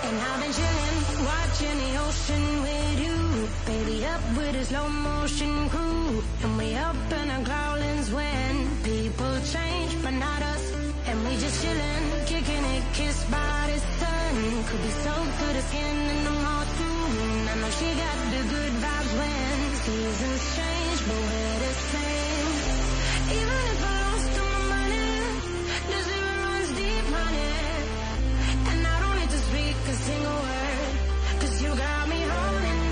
And I've been chillin', watching the ocean with you. Baby, up with a slow motion crew. And we up in our growlings when people change, but not us. And we just chillin', kicking it, kissed by the sun. Could be so good as skin in the mall soon. I know she got the good vibes when seasons change, but we're the same. Even if I lost all my money, the zero runs deep, honey. And I don't need to speak a single word, 'cause you got me holding.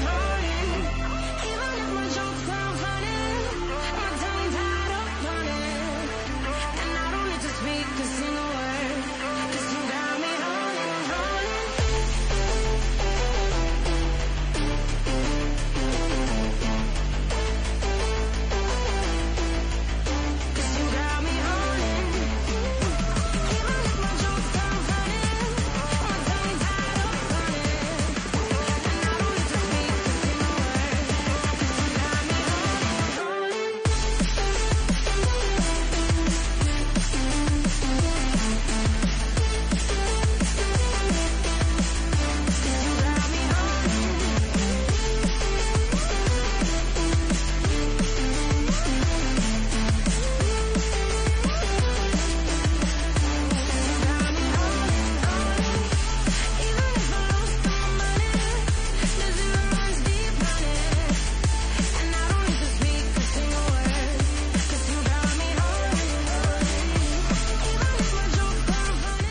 Even if my jokes sound funny, my tongue tied up running. And I don't need to speak a single word, 'cause you got me holding. 'Cause you got me holding. Even if my jokes sound funny, my tongue tied up running. And I don't need to speak a single word, 'cause you got me holding. 'Cause you got me holding. Even if I lost all my money, the zero runs deep, honey. And I don't need to speak a single word, 'cause you got me holding. Even if my jokes sound funny.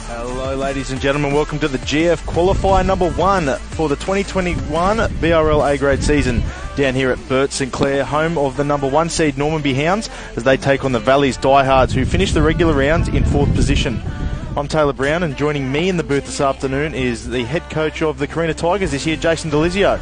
Hello ladies and gentlemen, welcome to the GF Qualifier number 1 for the 2021 BRL A-grade season down here at Burt Sinclair, home of the number 1 seed Normanby Hounds, as they take on the Valley's Diehards, who finished the regular rounds in 4th position. I'm Taylor Brown, and joining me in the booth this afternoon is the head coach of the Carina Tigers this year, Jason Delizio.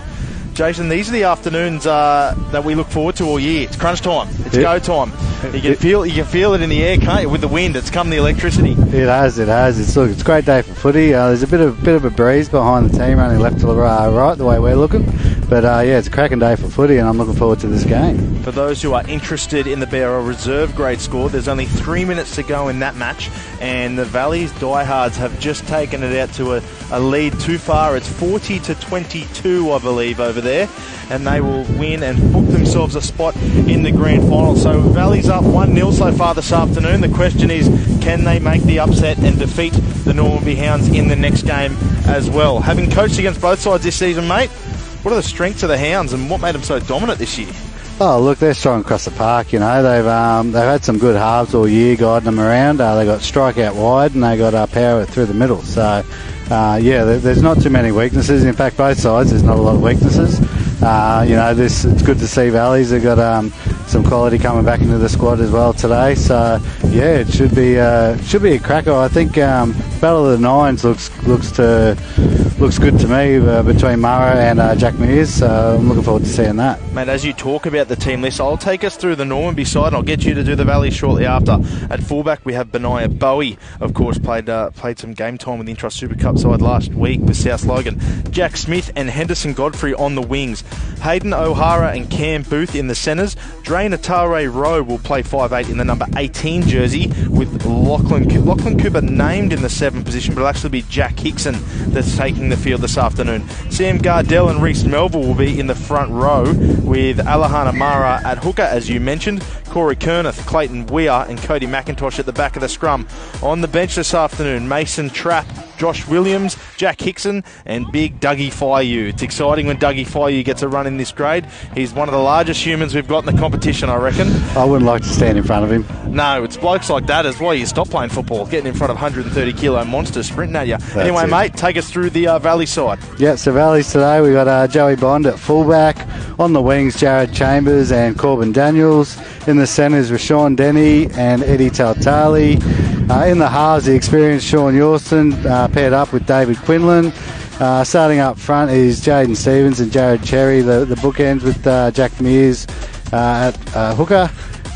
Jason, these are the afternoons that we look forward to all year. It's crunch time. It's go time. You can feel it in the air, can't you? With the wind, it's come the electricity. It has. It's a great day for footy. There's a bit of a breeze behind the team, running left to right, the way we're looking. But it's a cracking day for footy, and I'm looking forward to this game. For those who are interested in the BRL reserve grade score, there's only 3 minutes to go in that match, and the Valley's Diehards have just taken it out to a lead too far. It's 40-22, I believe, over there, and they will win and book themselves a spot in the grand final. So Valley's up 1-0 so far this afternoon. The question is, can they make the upset and defeat the Normanby Hounds in the next game as well? Having coached against both sides this season, mate, what are the strengths of the Hounds and what made them so dominant this year? Oh, look, they're strong across the park. You know, they've had some good halves all year, guiding them around. They got strike out wide, and they got power through the middle. So, there's not too many weaknesses. In fact, both sides, there's not a lot of weaknesses. It's good to see Valleys. They've got some quality coming back into the squad as well today. So, it should be a cracker. I think Battle of the Nines looks good to me between Mara and Jack Mears. So I'm looking forward to seeing that. Mate, as you talk about the team list, I'll take us through the Normanby side, and I'll get you to do the Valley shortly after. At fullback, we have Benaiah Bowie, of course, played some game time with the Intrust Super Cup side last week with South Logan. Jack Smith and Henderson Godfrey on the wings. Hayden O'Hara and Cam Booth in the centres. Drain Atare Rowe will play 5'8" in the number 18 jersey, with Lachlan Cooper named in the 7th position, but it'll actually be Jack Hickson that's taking the field this afternoon. Sam Gardell and Reece Melville will be in the front row, with Alahan Amara at hooker, as you mentioned, Corey Kerneth, Clayton Weir and Cody McIntosh at the back of the scrum. On the bench this afternoon, Mason Trapp, Josh Williams, Jack Hickson and big Dougie Fayou. It's exciting when Dougie Fayou gets a run in this grade. He's one of the largest humans we've got in the competition, I reckon. I wouldn't like to stand in front of him. No, it's blokes like that is why you stop playing football, getting in front of 130 kilo monsters sprinting at you. Anyway, mate, take us through the Valley side. Yeah, so Valleys today, we got Joey Bond at fullback. On the wings, Jared Chambers and Corbin Daniels. In the centres, Rashawn Denny and Eddie Taltali. In the halves, the experienced Sean Yawson paired up with David Quinlan. Starting up front is Jaden Stevens and Jared Cherry, the bookends with Jack Mears at hooker.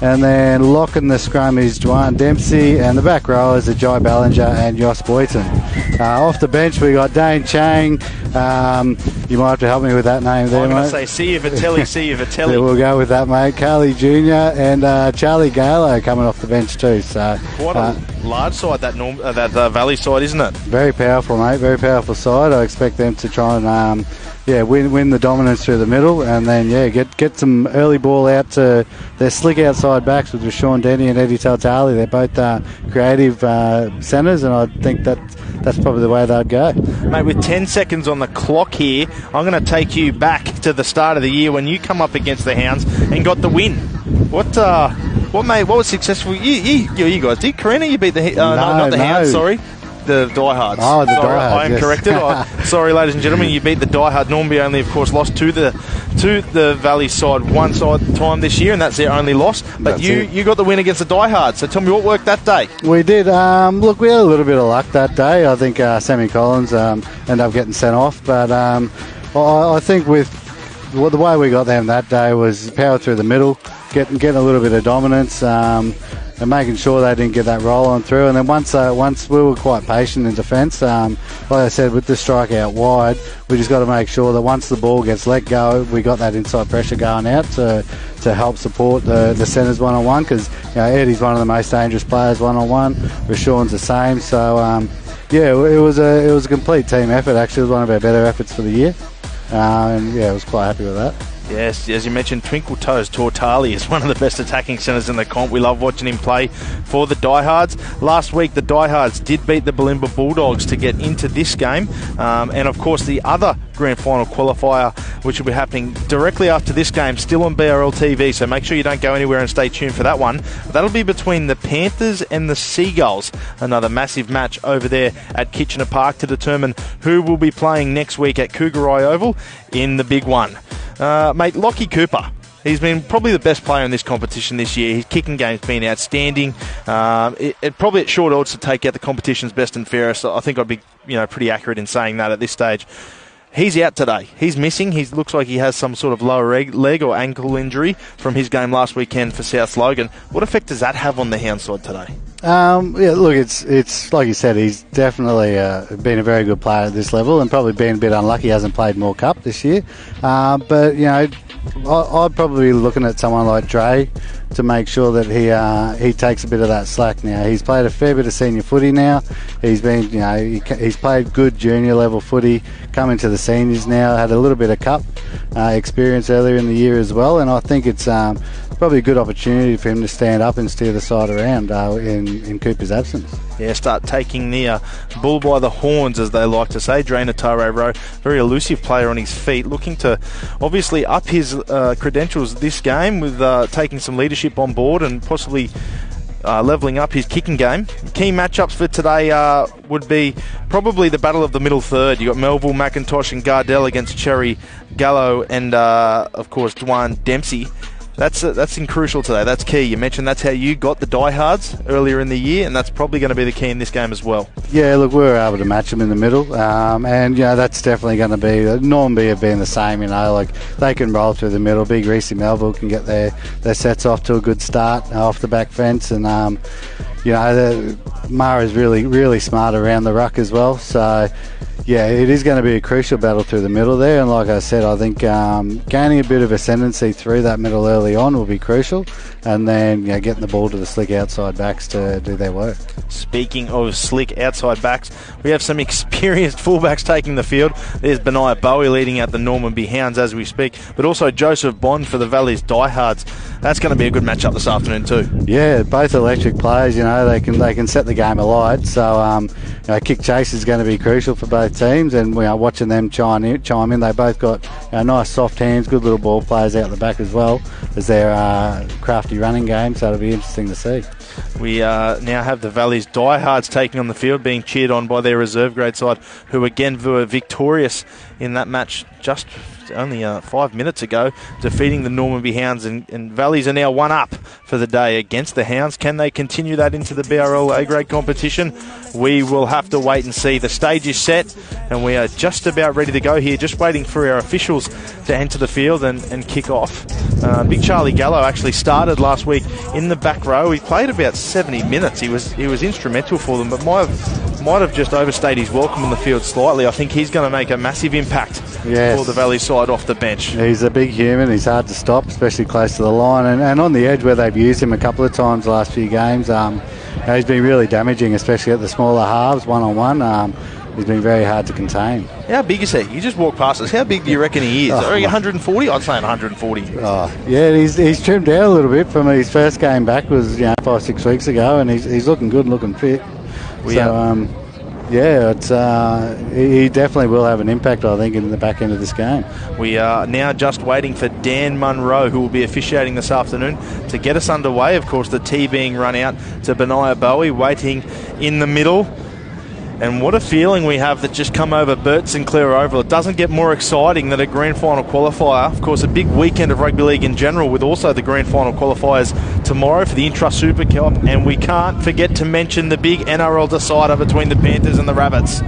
And then locking the scrum is Dwan Dempsey, and the back rowers are Jai Ballinger and Jos Boyton. Off the bench we got Dane Chang, You might have to help me with that name there, I'm mate. going to say see you Vitelli, see you Vitelli. Yeah, we'll go with that, mate. Carly Jr. and Charlie Galo coming off the bench too. So quite a large side, that Valley side, isn't it? Very powerful, mate. Very powerful side. I expect them to try and win the dominance through the middle, and then get some early ball out to their slick outside backs with Sean Denny and Eddie Taltali. They're both creative centres, and I think that's probably the way they'd go. Mate, with 10 seconds on the clock here, I'm going to take you back to the start of the year when you come up against the Hounds and got the win. What was successful? You guys did, Karina? You beat the not the Hounds, sorry. The Diehards. Oh, the sorry, Diehards. I am corrected. Sorry, ladies and gentlemen, you beat the Diehard. Normanby only, of course, lost to the Valley side one time this year, and that's their only loss. But you got the win against the Diehards. So tell me what worked that day. We did. Look, we had a little bit of luck that day. I think Sammy Collins ended up getting sent off, but I think with the way we got them that day was power through the middle, getting a little bit of dominance. And making sure they didn't get that roll on through. And then once we were quite patient in defence, like I said, with the strike out wide, we just got to make sure that once the ball gets let go, we got that inside pressure going out to help support the centres one-on-one, because Eddie's one of the most dangerous players one-on-one. Rashawn's the same. So, it was a complete team effort. Actually, it was one of our better efforts for the year. I was quite happy with that. Yes, as you mentioned, Twinkle Toes Tortali is one of the best attacking centres in the comp. We love watching him play for the Diehards. Last week, the Diehards did beat the Bulimba Bulldogs to get into this game. And, of course, the other grand final qualifier, which will be happening directly after this game, still on BRL TV. So make sure you don't go anywhere and stay tuned for that one. That'll be between the Panthers and the Seagulls. Another massive match over there at Kitchener Park to determine who will be playing next week at Cougarai Oval in the big one. Mate, Lockie Cooper, he's been probably the best player in this competition this year. His kicking game's been outstanding. It probably at short odds to take out the competition's best and fairest. I think I'd be pretty accurate in saying that at this stage. He's out today. He's missing. He looks like he has some sort of lower leg or ankle injury from his game last weekend for South Logan. What effect does that have on the Hound side today? Look, it's like you said, he's definitely been a very good player at this level, and probably been a bit unlucky he hasn't played more cup this year. But I'd probably be looking at someone like Dre to make sure that he takes a bit of that slack now. He's played a fair bit of senior footy now. He's been, he's played good junior level footy, come into the seniors now, had a little bit of cup experience earlier in the year as well, and I think it's probably a good opportunity for him to stand up and steer the side around in Cooper's absence. Yeah, start taking the bull by the horns, as they like to say. Dre Nataro Rowe, very elusive player on his feet, looking to obviously up his credentials this game with taking some leadership on board and possibly levelling up his kicking game. Key matchups for today would be probably the battle of the middle third. You've got Melville, McIntosh and Gardell against Cherry, Gallo and, of course, Dwan Dempsey. That's crucial today. That's key. You mentioned that's how you got the Diehards earlier in the year, and that's probably going to be the key in this game as well. Yeah, look, we were able to match them in the middle, and that's definitely going to be. Normanby have been the same. Like they can roll through the middle. Big Reese Melville can get their sets off to a good start off the back fence, and Mara's really smart around the ruck as well. So. Yeah, it is going to be a crucial battle through the middle there, and like I said, I think gaining a bit of ascendancy through that middle early on will be crucial, and then getting the ball to the slick outside backs to do their work. Speaking of slick outside backs, we have some experienced fullbacks taking the field. There's Benaiah Bowie leading out the Normanby Hounds as we speak, but also Joseph Bond for the Valley's Diehards. That's going to be a good matchup this afternoon too. Yeah, both electric players. They can set the game alight. So kick chase is going to be crucial for both teams, and we are watching them chime in. They both got nice soft hands, good little ball players out the back as well as their crafty running game. So it'll be interesting to see. We now have the Valley's Diehards taking on the field, being cheered on by their reserve grade side, who again were victorious in that match just only 5 minutes ago, defeating the Normanby Hounds, and Valleys are now one up for the day against the Hounds. Can they continue that into the BRL A-grade competition? We will have to wait and see. The stage is set, and we are just about ready to go here, just waiting for our officials to enter the field and kick off. Big Charlie Gallo actually started last week in the back row. He played about 70 minutes. He was instrumental for them, but might have just overstayed his welcome in the field slightly. I think he's going to make a massive impact for the Valley side off the bench. He's a big human. He's hard to stop, especially close to the line. And on the edge where they've used him a couple of times the last few games, he's been really damaging, especially at the smaller halves, one-on-one. He's been very hard to contain. How big is he? You just walk past us. How big do you reckon he is? Are he 140? I'd say 140. Yeah, he's trimmed down a little bit from his first game back, was 5-6 weeks ago, and he's looking good, looking fit. He definitely will have an impact, I think, in the back end of this game. We are now just waiting for Dan Munro, who will be officiating this afternoon, to get us underway. Of course, the tee being run out to Benaiah Bowie, waiting in the middle. And what a feeling we have that just come over Bert Sinclair Oval. It doesn't get more exciting than a grand final qualifier. Of course, a big weekend of rugby league in general, with also the grand final qualifiers tomorrow for the Intra Super Cup. And we can't forget to mention the big NRL decider between the Panthers and the Rabbits.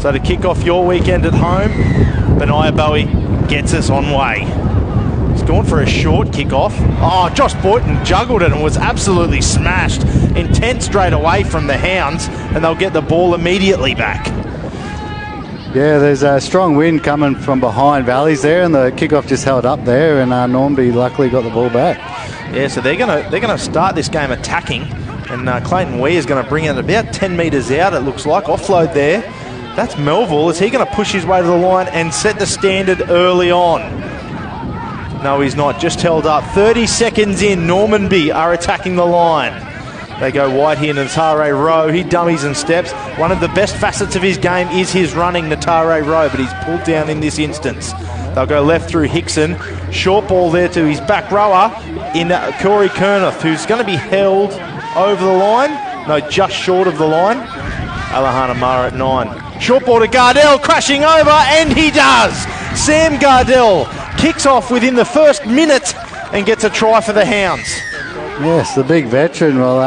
So to kick off your weekend at home, Benaiah Bowie gets us on way. He's gone for a short kick-off. Oh, Josh Boynton juggled it and was absolutely smashed. Intent straight away from the Hounds, and they'll get the ball immediately back. Yeah, there's a strong wind coming from behind Valleys there, and the kick-off just held up there, and Normanby luckily got the ball back. Yeah, so they're gonna start this game attacking, and Clayton Wee is going to bring it about 10 metres out, it looks like. Offload there. That's Melville. Is he going to push his way to the line and set the standard early on? No, he's not. Just held up. 30 seconds in, Normanby are attacking the line. They go wide here, Natare Rowe. He dummies and steps. One of the best facets of his game is his running, Natare Rowe, but he's pulled down in this instance. They'll go left through Hickson. Short ball there to his back rower in Corey Kernoth, who's going to be held over the line. No, just short of the line. Alahana Mara at 9. Short ball to Gardell, crashing over, and he does. Sam Gardell kicks off within the first minute and gets a try for the Hounds. Yes, the big veteran. Well,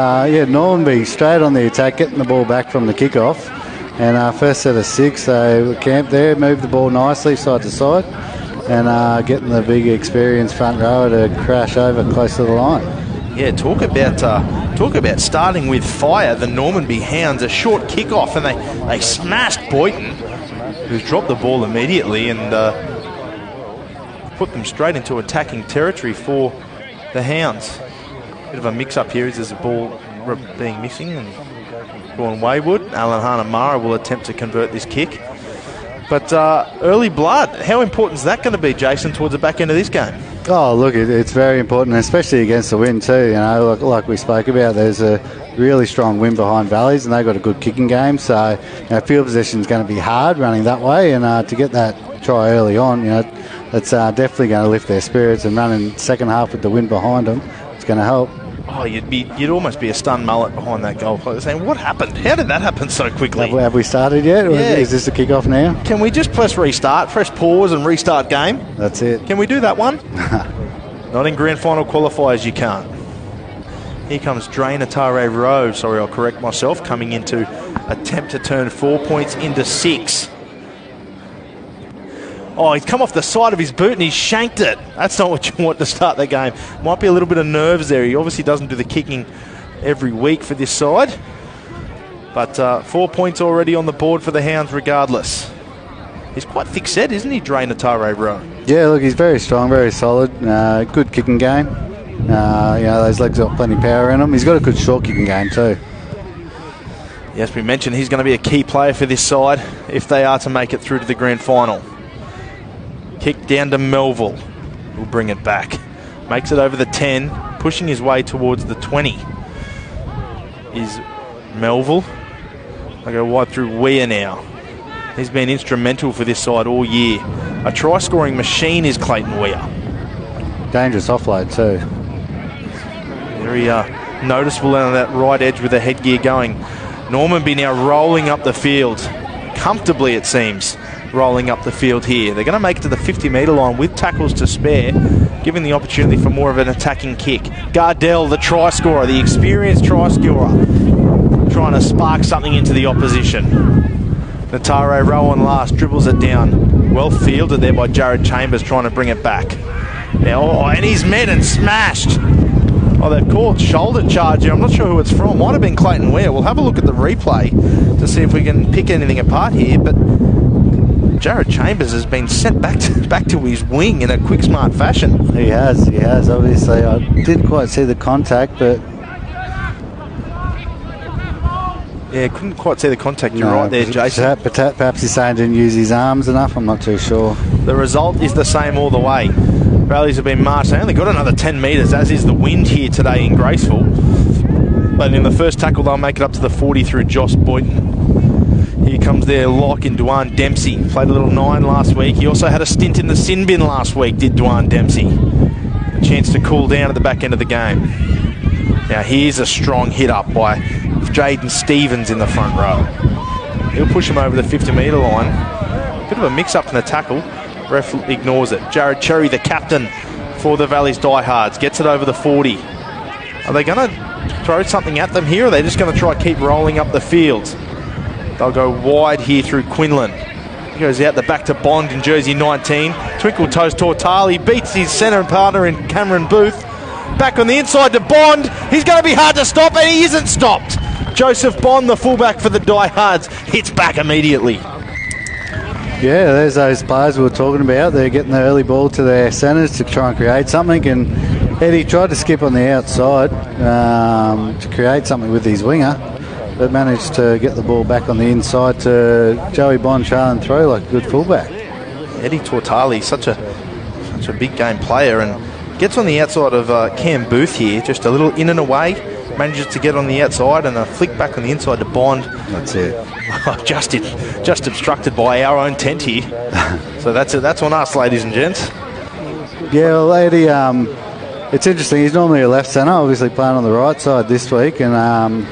Normanby straight on the attack, getting the ball back from the kickoff. And first set of 6, they camped there, moved the ball nicely side to side, and getting the big experienced front rower to crash over close to the line. Yeah, talk about starting with fire. The Normanby Hounds, a short kickoff, and they smashed Boynton, who's dropped the ball immediately, and put them straight into attacking territory for the Hounds. Bit of a mix-up here as there's a ball being missing and going wayward. Alan Hanamara will attempt to convert this kick. But early blood, how important is that going to be, Jason, towards the back end of this game? Oh, look, it's very important, especially against the wind too. You know, like we spoke about, there's a really strong wind behind Valleys, and they've got a good kicking game. So, field possession is going to be hard running that way, and to get that try early on, it's definitely going to lift their spirits. And running second half with the wind behind them, it's going to help. Oh, you'd almost be a stunned mullet behind that goal, saying, "What happened? How did that happen so quickly?" Have we started yet? Or yeah. Is this a kick-off now? Can we just press restart, press pause, and restart game? That's it. Can we do that one? Not in grand final qualifiers, you can't. Here comes Drain Atare Rowe. Sorry, I'll correct myself. Coming in to attempt to turn 4 points into 6. Oh, he's come off the side of his boot and he's shanked it. That's not what you want to start the game. Might be a little bit of nerves there. He obviously doesn't do the kicking every week for this side. But 4 points already on the board for the Hounds regardless. He's quite thick-set, isn't he, Drain Atare Rowe? Yeah, look, he's very strong, very solid. Good kicking game. Those legs got plenty of power in them. He's got a good short kicking game too. Yes, we mentioned he's going to be a key player for this side if they are to make it through to the grand final. Kick down to Melville. We'll bring it back. Makes it over the 10, pushing his way towards the 20. Is Melville. They go wide through Weir now. He's been instrumental for this side all year. A try-scoring machine is Clayton Weir. Dangerous offload too. Very noticeable on that right edge with the headgear going. Normanby now rolling up the field. Comfortably, it seems. Rolling up the field here. They're going to make it to the 50-metre line with tackles to spare, giving the opportunity for more of an attacking kick. Gardell, the try scorer, the experienced try scorer, trying to spark something into the opposition. Natare Rowan last, dribbles it down. Well fielded there by Jared Chambers, trying to bring it back. Now, and he's met and smashed. Oh, they've caught shoulder charge here. I'm not sure who it's from. Might have been Clayton Ware. We'll have a look at the replay to see if we can pick anything apart here. But Jared Chambers has been sent back to his wing in a quick, smart fashion. He has, obviously. I didn't quite see the contact, but... Yeah, couldn't quite see the contact. You're right there, Jason. Perhaps he's saying didn't use his arms enough. I'm not too sure. The result is the same all the way. Rallies have been marched. They only got another 10 metres, as is the wind here today in Graceville. But in the first tackle, they'll make it up to the 40 through Josh Boynton. Here comes their lock in Dwan Dempsey. Played a little 9 last week. He also had a stint in the sin bin last week, did Dwan Dempsey. A chance to cool down at the back end of the game. Now here's a strong hit up by Jaden Stevens in the front row. He'll push him over the 50-metre line. Bit of a mix-up in the tackle. Ref ignores it. Jared Cherry, the captain for the Valley's Diehards, gets it over the 40. Are they going to throw something at them here, or are they just going to try keep rolling up the field? They'll go wide here through Quinlan. He goes out the back to Bond in jersey 19. Twinkle Toes Tortali beats his centre partner in Cameron Booth. Back on the inside to Bond. He's going to be hard to stop, and he isn't stopped. Joseph Bond, the fullback for the Diehards, hits back immediately. Yeah, there's those players we were talking about. They're getting the early ball to their centres to try and create something, and Eddie tried to skip on the outside to create something with his winger, but managed to get the ball back on the inside to Joey Bond trailing through like a good fullback. Eddie Tortali, such a big game player, and gets on the outside of Cam Booth here, just a little in and away, manages to get on the outside and a flick back on the inside to Bond. That's it. just obstructed by our own tent here. So that's on us, ladies and gents. Yeah, well, Eddie, it's interesting. He's normally a left centre, obviously playing on the right side this week, and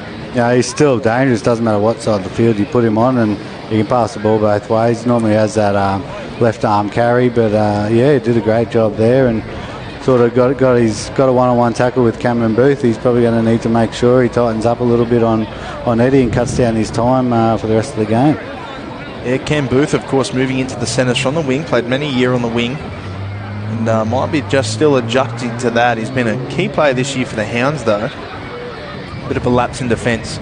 he's still dangerous. Doesn't matter what side of the field you put him on, and he can pass the ball both ways. Normally has that left arm carry, but he did a great job there, and sort of got a one-on-one tackle with Cameron Booth. He's probably going to need to make sure he tightens up a little bit on Eddie and cuts down his time for the rest of the game. Yeah, Cam Booth, of course, moving into the centres from the wing, played many a year on the wing, and might be just still adjusting to that. He's been a key player this year for the Hounds, though. Bit of a lapse in defence.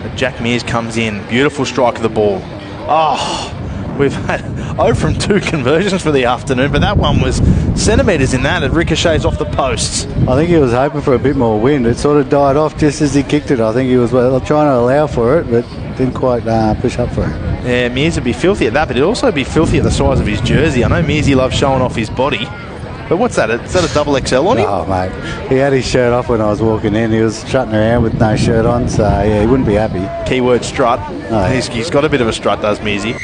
But Jack Mears comes in. Beautiful strike of the ball. Oh, we've had 0 from 2 conversions for the afternoon, but that one was centimetres in that. It ricochets off the posts. I think he was hoping for a bit more wind. It sort of died off just as he kicked it. I think he was trying to allow for it, but didn't quite push up for it. Yeah, Mears would be filthy at that, but he'd also be filthy at the size of his jersey. I know Mearsy loves showing off his body, but what's that? Is that a double XL on him? Oh, mate. He had his shirt off when I was walking in. He was strutting around with no shirt on, so yeah, he wouldn't be happy. Keyword strut. Oh, yeah. He's got a bit of a strut, does Mearsy.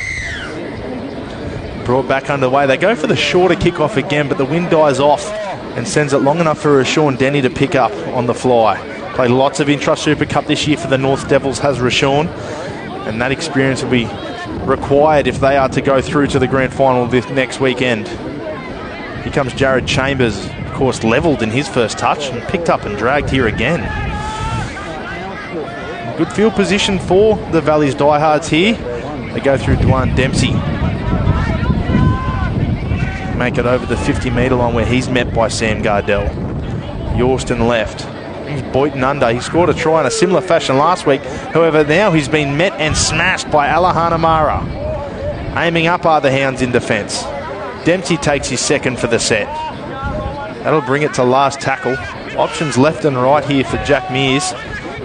Brought back underway. They go for the shorter kickoff again, but the wind dies off and sends it long enough for Rashawn Denny to pick up on the fly. Played lots of Intrust Super Cup this year for the North Devils, has Rashawn, and that experience will be required if they are to go through to the grand final this next weekend. Here comes Jared Chambers, of course levelled in his first touch and picked up and dragged here again. Good field position for the Valley's Diehards here. They go through Dwan Dempsey. Make it over the 50-metre line where he's met by Sam Gardell. Yorston left. He's Boynton under. He scored a try in a similar fashion last week. However, now he's been met and smashed by Alahan Amara. Aiming up are the Hounds in defence. Dempsey takes his second for the set. That'll bring it to last tackle. Options left and right here for Jack Mears.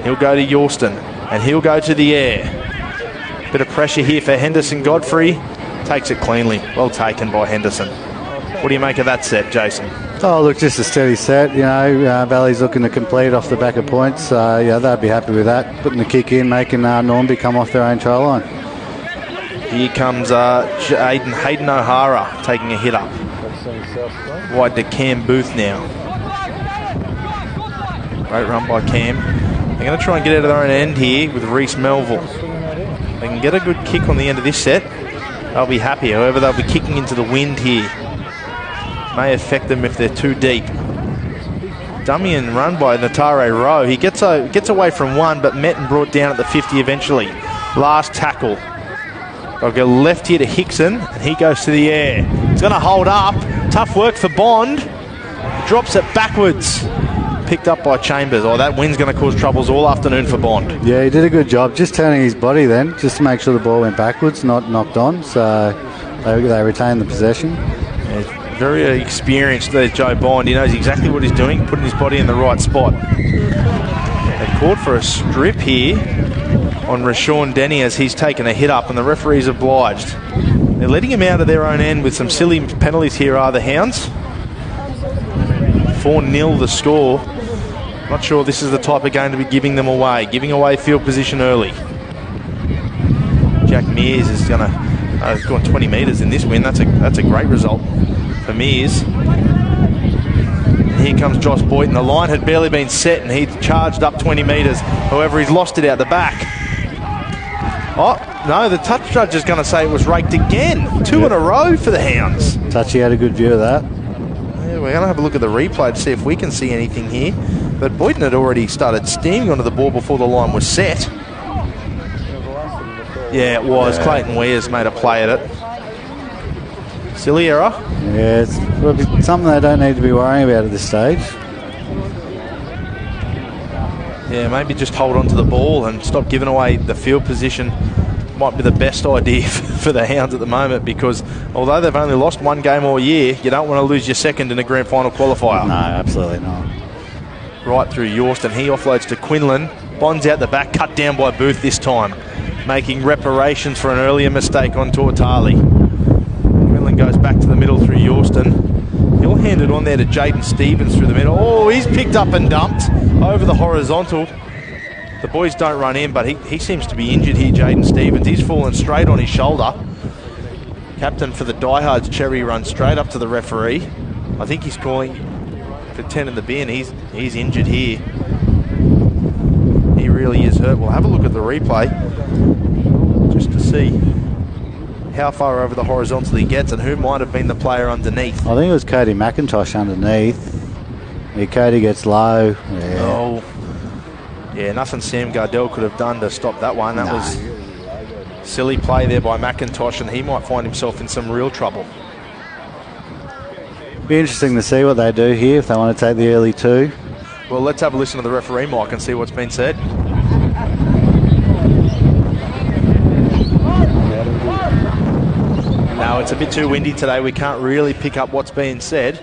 He'll go to Yorston and he'll go to the air. Bit of pressure here for Henderson Godfrey. Takes it cleanly. Well taken by Henderson. What do you make of that set, Jason? Oh, look, just a steady set. You know, Valley's looking to complete off the back of points. Yeah, they'd be happy with that. Putting the kick in, making Normanby come off their own try line. Here comes Hayden O'Hara taking a hit up. Wide to Cam Booth now. Great run by Cam. They're going to try and get out of their own end here with Reece Melville. They can get a good kick on the end of this set. They'll be happy. However, they'll be kicking into the wind here. May affect them if they're too deep. Dummy and run by Natare Rowe. He gets away from one, but met and brought down at the 50 eventually. Last tackle. They'll go left here to Hickson, and he goes to the air. He's going to hold up. Tough work for Bond. Drops it backwards. picked up by Chambers. Oh, that wind's going to cause troubles all afternoon for Bond. Yeah, he did a good job just turning his body then, just to make sure the ball went backwards, not knocked on. So they retained the possession. Yeah, very experienced there, Joe Bond. He knows exactly what he's doing, putting his body in the right spot. They called for a strip here on Rashawn Denny as he's taken a hit up, and the referee's obliged. They're letting him out of their own end with some silly penalties here, are the Hounds. 4-0 the score. Not sure this is the type of game to be giving them away. Giving away field position early. Jack Mears is going to... he's gone 20 metres in this win. That's a great result for Mears. And here comes Josh Boyton. The line had barely been set and he charged up 20 metres. However, he's lost it out the back. Oh, no, the touch judge is going to say it was raked again. Two in a row for the Hounds. Touchy had a good view of that. Yeah, we're going to have a look at the replay to see if we can see anything here. But Boyton had already started steaming onto the ball before the line was set. Yeah, it was. Yeah. Clayton Wears made a play at it. Silly error. Yeah, it's probably something they don't need to be worrying about at this stage. Yeah, maybe just hold on to the ball and stop giving away the field position. Might be the best idea for the Hounds at the moment, because although they've only lost one game all year, you don't want to lose your second in a grand final qualifier. No, absolutely not. Right through Yorston. He offloads to Quinlan. Bond's out the back, cut down by Booth this time, making reparations for an earlier mistake on Tortali. Quinlan goes back to the middle through Yorston. He'll hand it on there to Jaden Stevens through the middle. Oh, he's picked up and dumped over the horizontal. The boys don't run in, but he seems to be injured here, Jaden Stevens. He's fallen straight on his shoulder. Captain for the Diehards, Cherry, runs straight up to the referee. I think he's calling for 10 in the bin. He's injured here. He really is hurt. We'll have a look at the replay just to see how far over the horizontal he gets and who might have been the player underneath. I think it was Cody McIntosh underneath. Yeah, Cody gets low. Yeah. Oh, yeah, nothing Sam Gardell could have done to stop that one. That was silly play there by McIntosh, and he might find himself in some real trouble. Be interesting to see what they do here if they want to take the early two. Well, let's have a listen to the referee, Mike, and see what's been said. No, it's a bit too windy today. We can't really pick up what's being said.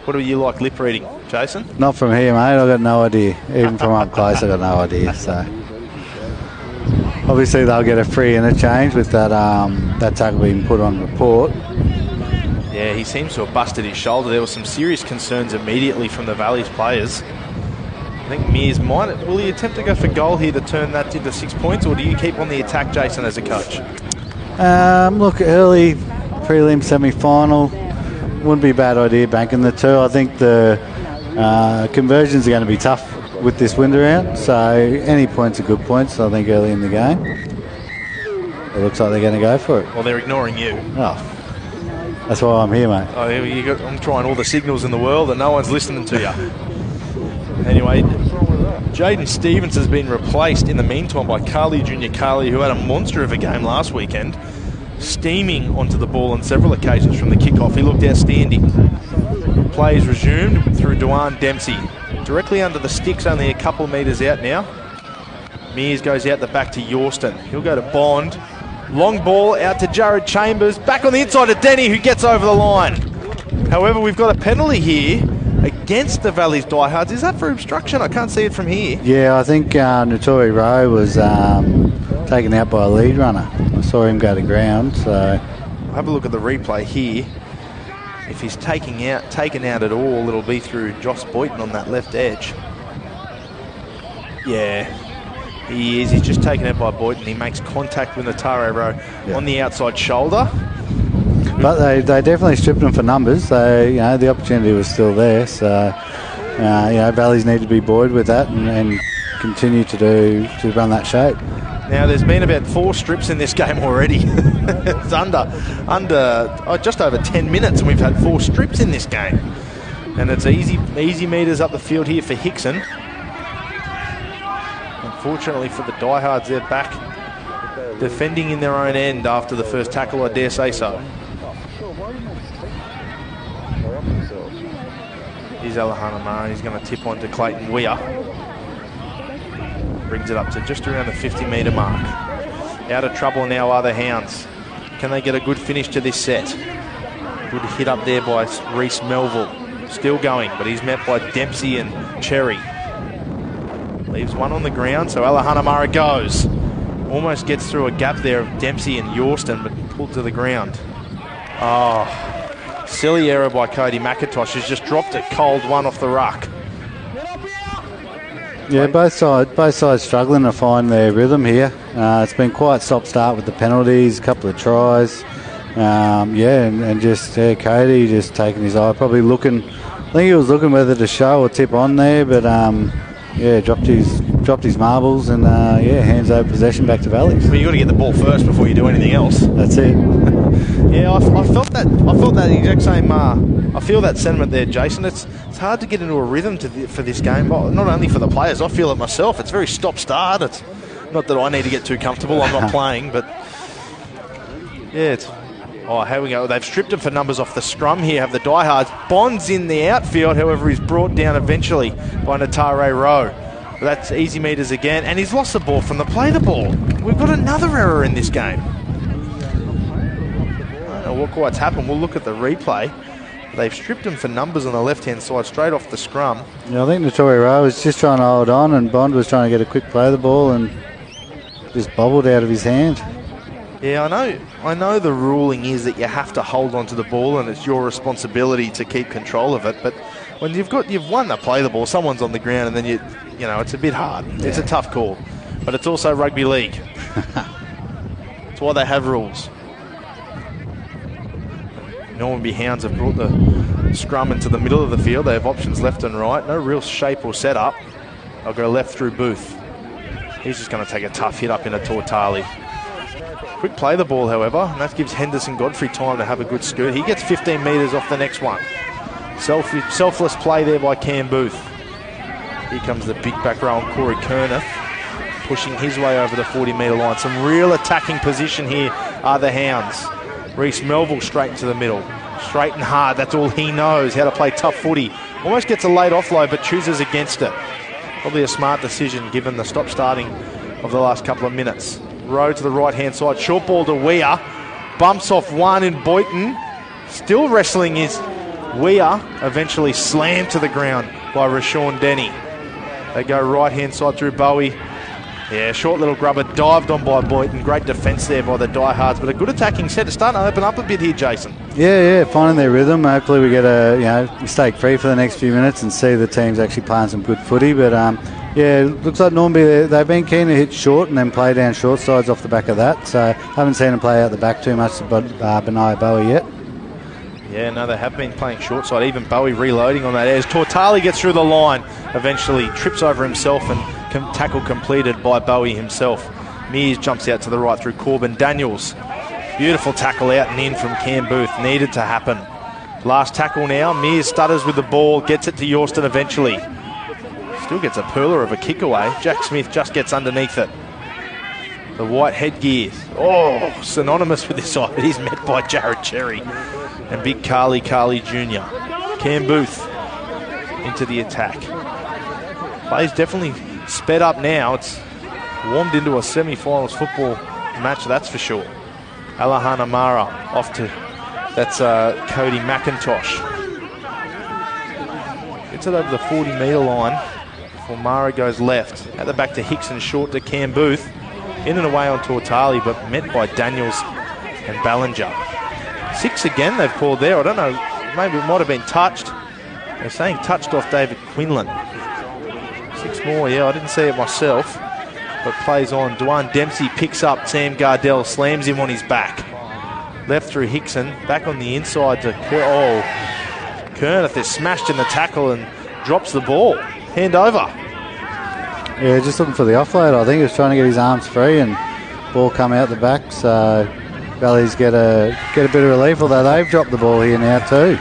What do you like lip reading, Jason? Not from here, mate. I've got no idea. Even from up close, I've got no idea. So obviously they'll get a free interchange with that that tackle being put on report. Yeah, he seems to have busted his shoulder. There were some serious concerns immediately from the Valley's players. I think Mears might... Will he attempt to go for goal here to turn that into 6 points, or do you keep on the attack, Jason, as a coach? Look, early prelim semi-final, wouldn't be a bad idea banking the two. I think the conversions are going to be tough with this wind around, so any points are good points, I think, early in the game. It looks like they're going to go for it. Well, they're ignoring you. Oh, that's why I'm here, mate. Oh, I'm trying all the signals in the world and no one's listening to you. Anyway, Jaden Stevens has been replaced in the meantime by Carly Junior Carly, who had a monster of a game last weekend, steaming onto the ball on several occasions from the kickoff. He looked outstanding. Play is resumed through Duane Dempsey. Directly under the sticks, only a couple of metres out now. Mears goes out the back to Yorston. He'll go to Bond. Long ball out to Jared Chambers. Back on the inside to Denny, who gets over the line. However, we've got a penalty here against the Valley's Diehards. Is that for obstruction? I can't see it from here. Yeah, I think Notori Rowe was taken out by a lead runner. I saw him go to ground, so... I'll have a look at the replay here. If he's taken out at all, it'll be through Josh Boyton on that left edge. Yeah, he is. He's just taken out by Boyton. He makes contact with Notaro Rowe on the outside shoulder. But they definitely stripped him for numbers. So, you know, the opportunity was still there. So, you know, Valleys need to be buoyed with that and continue to run that shape. Now, there's been about 4 strips in this game already. It's just over 10 minutes, and we've had 4 strips in this game. And it's easy meters up the field here for Hickson. Unfortunately for the Diehards, they're back defending in their own end after the first tackle, I dare say so. Here's Alahanamara, and he's going to tip on to Clayton Weir. Brings it up to just around the 50-metre mark. Out of trouble now are the Hounds. Can they get a good finish to this set? Good hit up there by Reece Melville. Still going, but he's met by Dempsey and Cherry. Leaves one on the ground, so Alahanamara goes. Almost gets through a gap there of Dempsey and Yorston, but pulled to the ground. Oh, silly error by Cody McIntosh. He's just dropped it cold, one off the ruck. Yeah, both sides struggling to find their rhythm here. It's been quite stop-start with the penalties, a couple of tries. Cody just taking his eye, probably looking. I think he was looking whether to show or tip on there, but dropped his marbles and hands over possession back to Valleys. Well, you got to get the ball first before you do anything else. That's it. Yeah, I felt that exact same. I feel that sentiment there, Jason. It's hard to get into a rhythm for this game. Well, not only for the players, I feel it myself. It's very stop-start. It's not that I need to get too comfortable. I'm not playing, but yeah, it's. Oh, here we go. They've stripped him for numbers off the scrum here, have the Diehards. Bond's in the outfield, however, he's brought down eventually by Natare Rowe. But that's easy meters again, and he's lost the ball from the play the ball. We've got another error in this game. I don't know what quite's happened. We'll look at the replay. They've stripped him for numbers on the left-hand side, straight off the scrum. Yeah, I think Natare Rowe was just trying to hold on, and Bond was trying to get a quick play the ball, and just bobbled out of his hand. Yeah, I know the ruling is that you have to hold on to the ball and it's your responsibility to keep control of it, but when you've won the play the ball, someone's on the ground and then you know, it's a bit hard. Yeah. It's a tough call, but it's also rugby league. That's why they have rules. Normanby Hounds have brought the scrum into the middle of the field. They have options left and right. No real shape or setup. They'll go left through Booth. He's just going to take a tough hit up into Tortali. Quick play the ball, however, and that gives Henderson Godfrey time to have a good scoot. He gets 15 metres off the next one. Selfless play there by Cam Booth. Here comes the big back row on Corey Kerneth, pushing his way over the 40-metre line. Some real attacking position here are the Hounds. Reece Melville straight into the middle. Straight and hard, that's all he knows, how to play tough footy. Almost gets a late offload, but chooses against it. Probably a smart decision given the stop-starting of the last couple of minutes. Rowe to the right-hand side, short ball to Weir. Bumps off one in Boyton. Still wrestling is Weir. Eventually slammed to the ground by Rashawn Denny. They go right-hand side through Bowie. Yeah, short little grubber dived on by Boyton. Great defence there by the Diehards, but a good attacking set. It's starting to open up a bit here, Jason. Yeah, finding their rhythm. Hopefully we get a mistake-free for the next few minutes and see the teams actually playing some good footy. But it looks like Normanby, they've been keen to hit short and then play down short sides off the back of that. So haven't seen them play out the back too much, but Benaya Bowie yet. Yeah, no, they have been playing short side. Even Bowie reloading on that as Tortali gets through the line. Eventually trips over himself and tackle completed by Bowie himself. Mears jumps out to the right through Corbin Daniels. Beautiful tackle out and in from Cam Booth. Needed to happen. Last tackle now. Mears stutters with the ball. Gets it to Yorston eventually. Still gets a perler of a kick away. Jack Smith just gets underneath it. The white headgear. Oh, synonymous with this side. He's met by Jared Cherry and big Carly Jr. Cam Booth into the attack. Play's definitely sped up now. It's warmed into a semi-finals football match, that's for sure. Alahanamara off to, that's Cody McIntosh. Gets it over the 40-metre line before Mara goes left. At the back to Hickson, short to Cam Booth. In and away on Tortali, but met by Daniels and Ballinger. 6 again they've called there. I don't know, maybe it might have been touched. They're saying touched off David Quinlan. 6 more, yeah, I didn't see it myself, but plays on. Dwan Dempsey picks up Sam Gardell, slams him on his back. Left through Hickson, back on the inside to Kerneth is smashed in the tackle and drops the ball. Hand over. Yeah, just looking for the offload. I think he was trying to get his arms free and ball come out the back, so Valleys get a bit of relief, although they've dropped the ball here now too.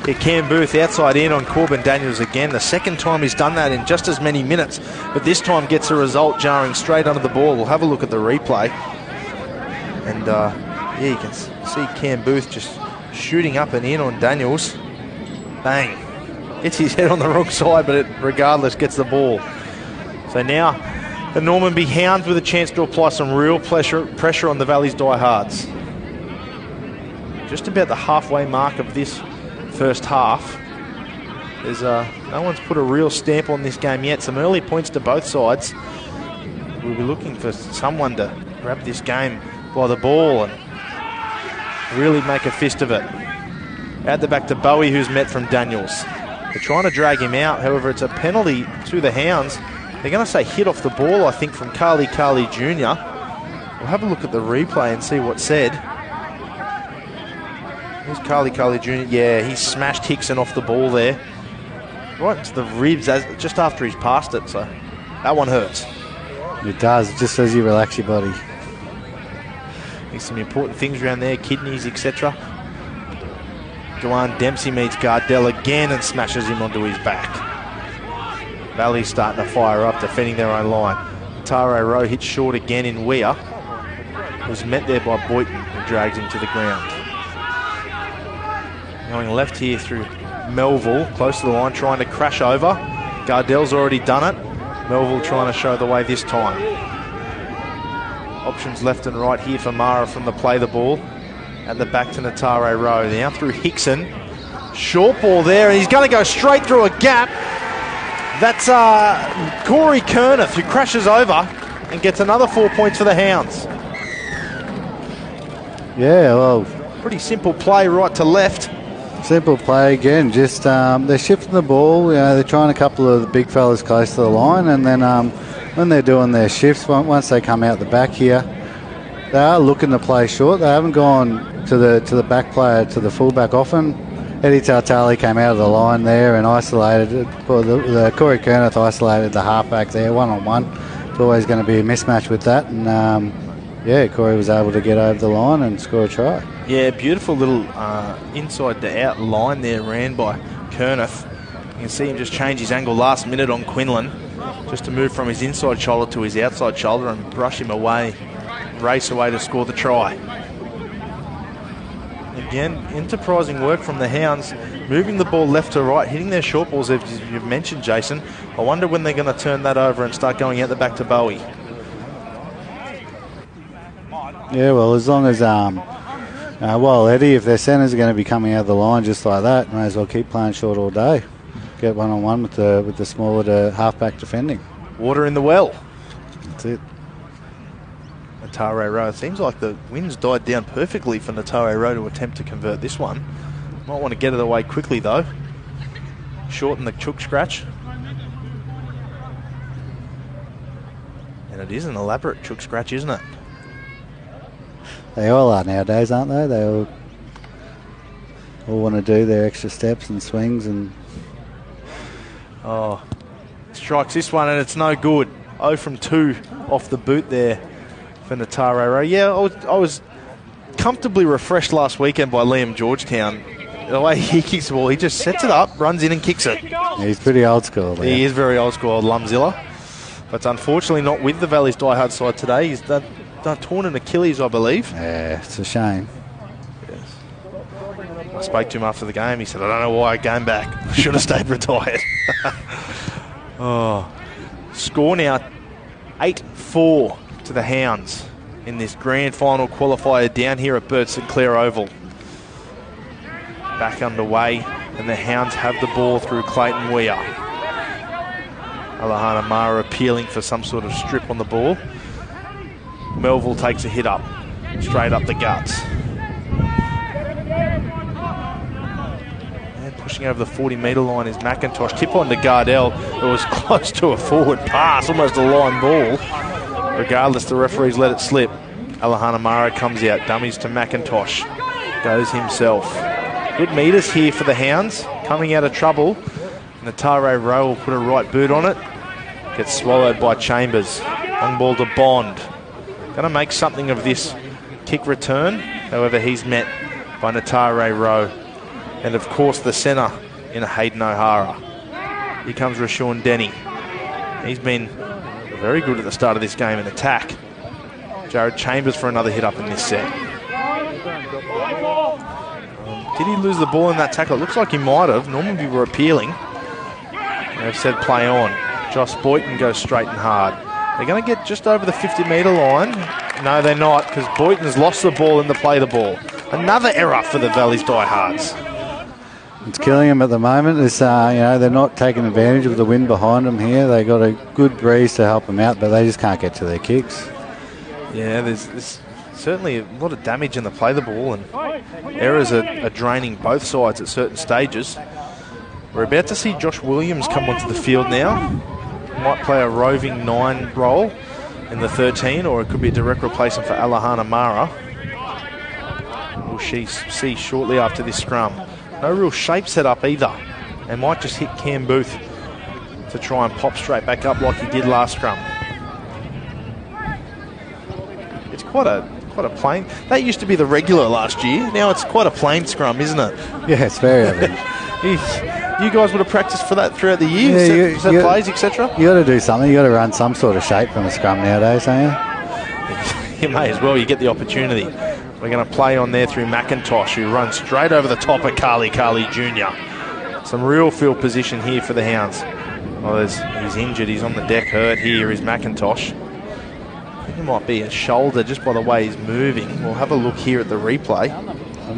Yeah, Cam Booth outside in on Corbin Daniels again. The second time he's done that in just as many minutes, but this time gets a result jarring straight under the ball. We'll have a look at the replay. And you can see Cam Booth just shooting up and in on Daniels. Bang. Hits his head on the wrong side, but it regardless gets the ball. So now the Normanby Hounds with a chance to apply some real pressure on the Valley's Diehards. Just about the halfway mark of this first half. There's no one's put a real stamp on this game yet. Some early points to both sides. We'll be looking for someone to grab this game by the ball and really make a fist of it. Out the back to Bowie, who's met from Daniels. They're trying to drag him out. However, it's a penalty to the Hounds. They're going to say hit off the ball, I think, from Carly Jr. We'll have a look at the replay and see what's said. Here's Carly Jr. Yeah, he smashed Hickson off the ball there. Right into the ribs just after he's passed it, so that one hurts. It does. It just says you relax your body. There's some important things around there, kidneys, etc. Joanne Dempsey meets Gardell again and smashes him onto his back. Valley's starting to fire up, defending their own line. Taro Rowe hits short again in Weir. Was met there by Boyton, who drags him to the ground. Going left here through Melville, close to the line, trying to crash over. Gardell's already done it. Melville trying to show the way this time. Options left and right here for Mara from the play the ball. At the back to Natare Rowe. Now through Hickson. Short ball there, and he's going to go straight through a gap. That's Corey Kerneth, who crashes over and gets another 4 points for the Hounds. Yeah, well, pretty simple play right to left. Simple play again. Just they're shifting the ball. You know, they're trying a couple of the big fellas close to the line, and then when they're doing their shifts, once they come out the back here, they are looking to play short. They haven't gone to the back player, to the fullback often. Eddie Tartali came out of the line there and isolated. The Corey Kerneth isolated the halfback there, one-on-one. It's always going to be a mismatch with that, and yeah, Corey was able to get over the line and score a try. Yeah, beautiful little inside to out line there ran by Kerneth. You can see him just change his angle last minute on Quinlan, just to move from his inside shoulder to his outside shoulder and brush him away, race away to score the try. Again, enterprising work from the Hounds, moving the ball left to right, hitting their short balls, as you've mentioned, Jason. I wonder when they're going to turn that over and start going out the back to Bowie. Yeah, well, as long as, well, Eddie, if their centres are going to be coming out of the line just like that, may as well keep playing short all day. Get one-on-one with the smaller to halfback defending. Water in the well. That's it. Natare Rowe. It seems like the wind's died down perfectly for Natare Rowe to attempt to convert this one. Might want to get it away quickly, though. Shorten the chook scratch. And it is an elaborate chook scratch, isn't it? They all are nowadays, aren't they? They all want to do their extra steps and swings and... Oh, strikes this one and it's no good. 0 from 2 off the boot there for Natare Rowe. Yeah, I was comfortably refreshed last weekend by Liam Georgetown. The way he kicks the ball, he just sets it up, runs in and kicks it. Yeah, he's pretty old school there. He is very old school, old Lumzilla. But unfortunately not with the Valley's Diehard side today. He's done torn an Achilles, I believe. Yeah, it's a shame. Yes. I spoke to him after the game. He said, I don't know why I came back. I should have stayed retired. Oh. Score now 8-4 to the Hounds in this grand final qualifier down here at Bert Sinclair Oval. Back underway, and the Hounds have the ball through Clayton Weir. Alahana Mara appealing for some sort of strip on the ball. Melville takes a hit up, straight up the guts. And pushing over the 40-metre line is McIntosh. Tip on to Gardell. It was close to a forward pass, almost a line ball. Regardless, the referees let it slip. Alahana Mara comes out, dummies to McIntosh. Goes himself. Good metres here for the Hounds, coming out of trouble. Natare Rowe will put a right boot on it. Gets swallowed by Chambers. Long ball to Bond. Going to make something of this kick return. However, he's met by Natare Rowe. And of course the centre in Hayden O'Hara. Here comes Rashawn Denny. He's been very good at the start of this game in attack. Jared Chambers for another hit up in this set. Did he lose the ball in that tackle? It looks like he might have. Normanby were appealing. They've said play on. Josh Boyton goes straight and hard. They're going to get just over the 50-metre line. No, they're not, because Boyton's lost the ball in the play the ball. Another error for the Valley's Diehards. It's killing them at the moment. It's, they're not taking advantage of the wind behind them here. They got a good breeze to help them out, but they just can't get to their kicks. Yeah, there's certainly a lot of damage in the play the ball, and errors are draining both sides at certain stages. We're about to see Josh Williams come onto the field now. Might play a roving 9 role in the 13, or it could be a direct replacement for Alahana Mara. We'll see shortly after this scrum. No real shape set up either. They might just hit Cam Booth to try and pop straight back up like he did last scrum. It's quite a plain. That used to be the regular last year. Now it's quite a plain scrum, isn't it? Yeah, it's very average. You guys would have practiced for that throughout the year, set plays, etc. You got to do something. You got to run some sort of shape from a scrum nowadays, don't you? You may as well. You get the opportunity. We're going to play on there through McIntosh, who runs straight over the top of Carly Jr. Some real field position here for the Hounds. Oh, he's injured. He's on the deck hurt. Here is McIntosh. I think it might be a shoulder just by the way he's moving. We'll have a look here at the replay.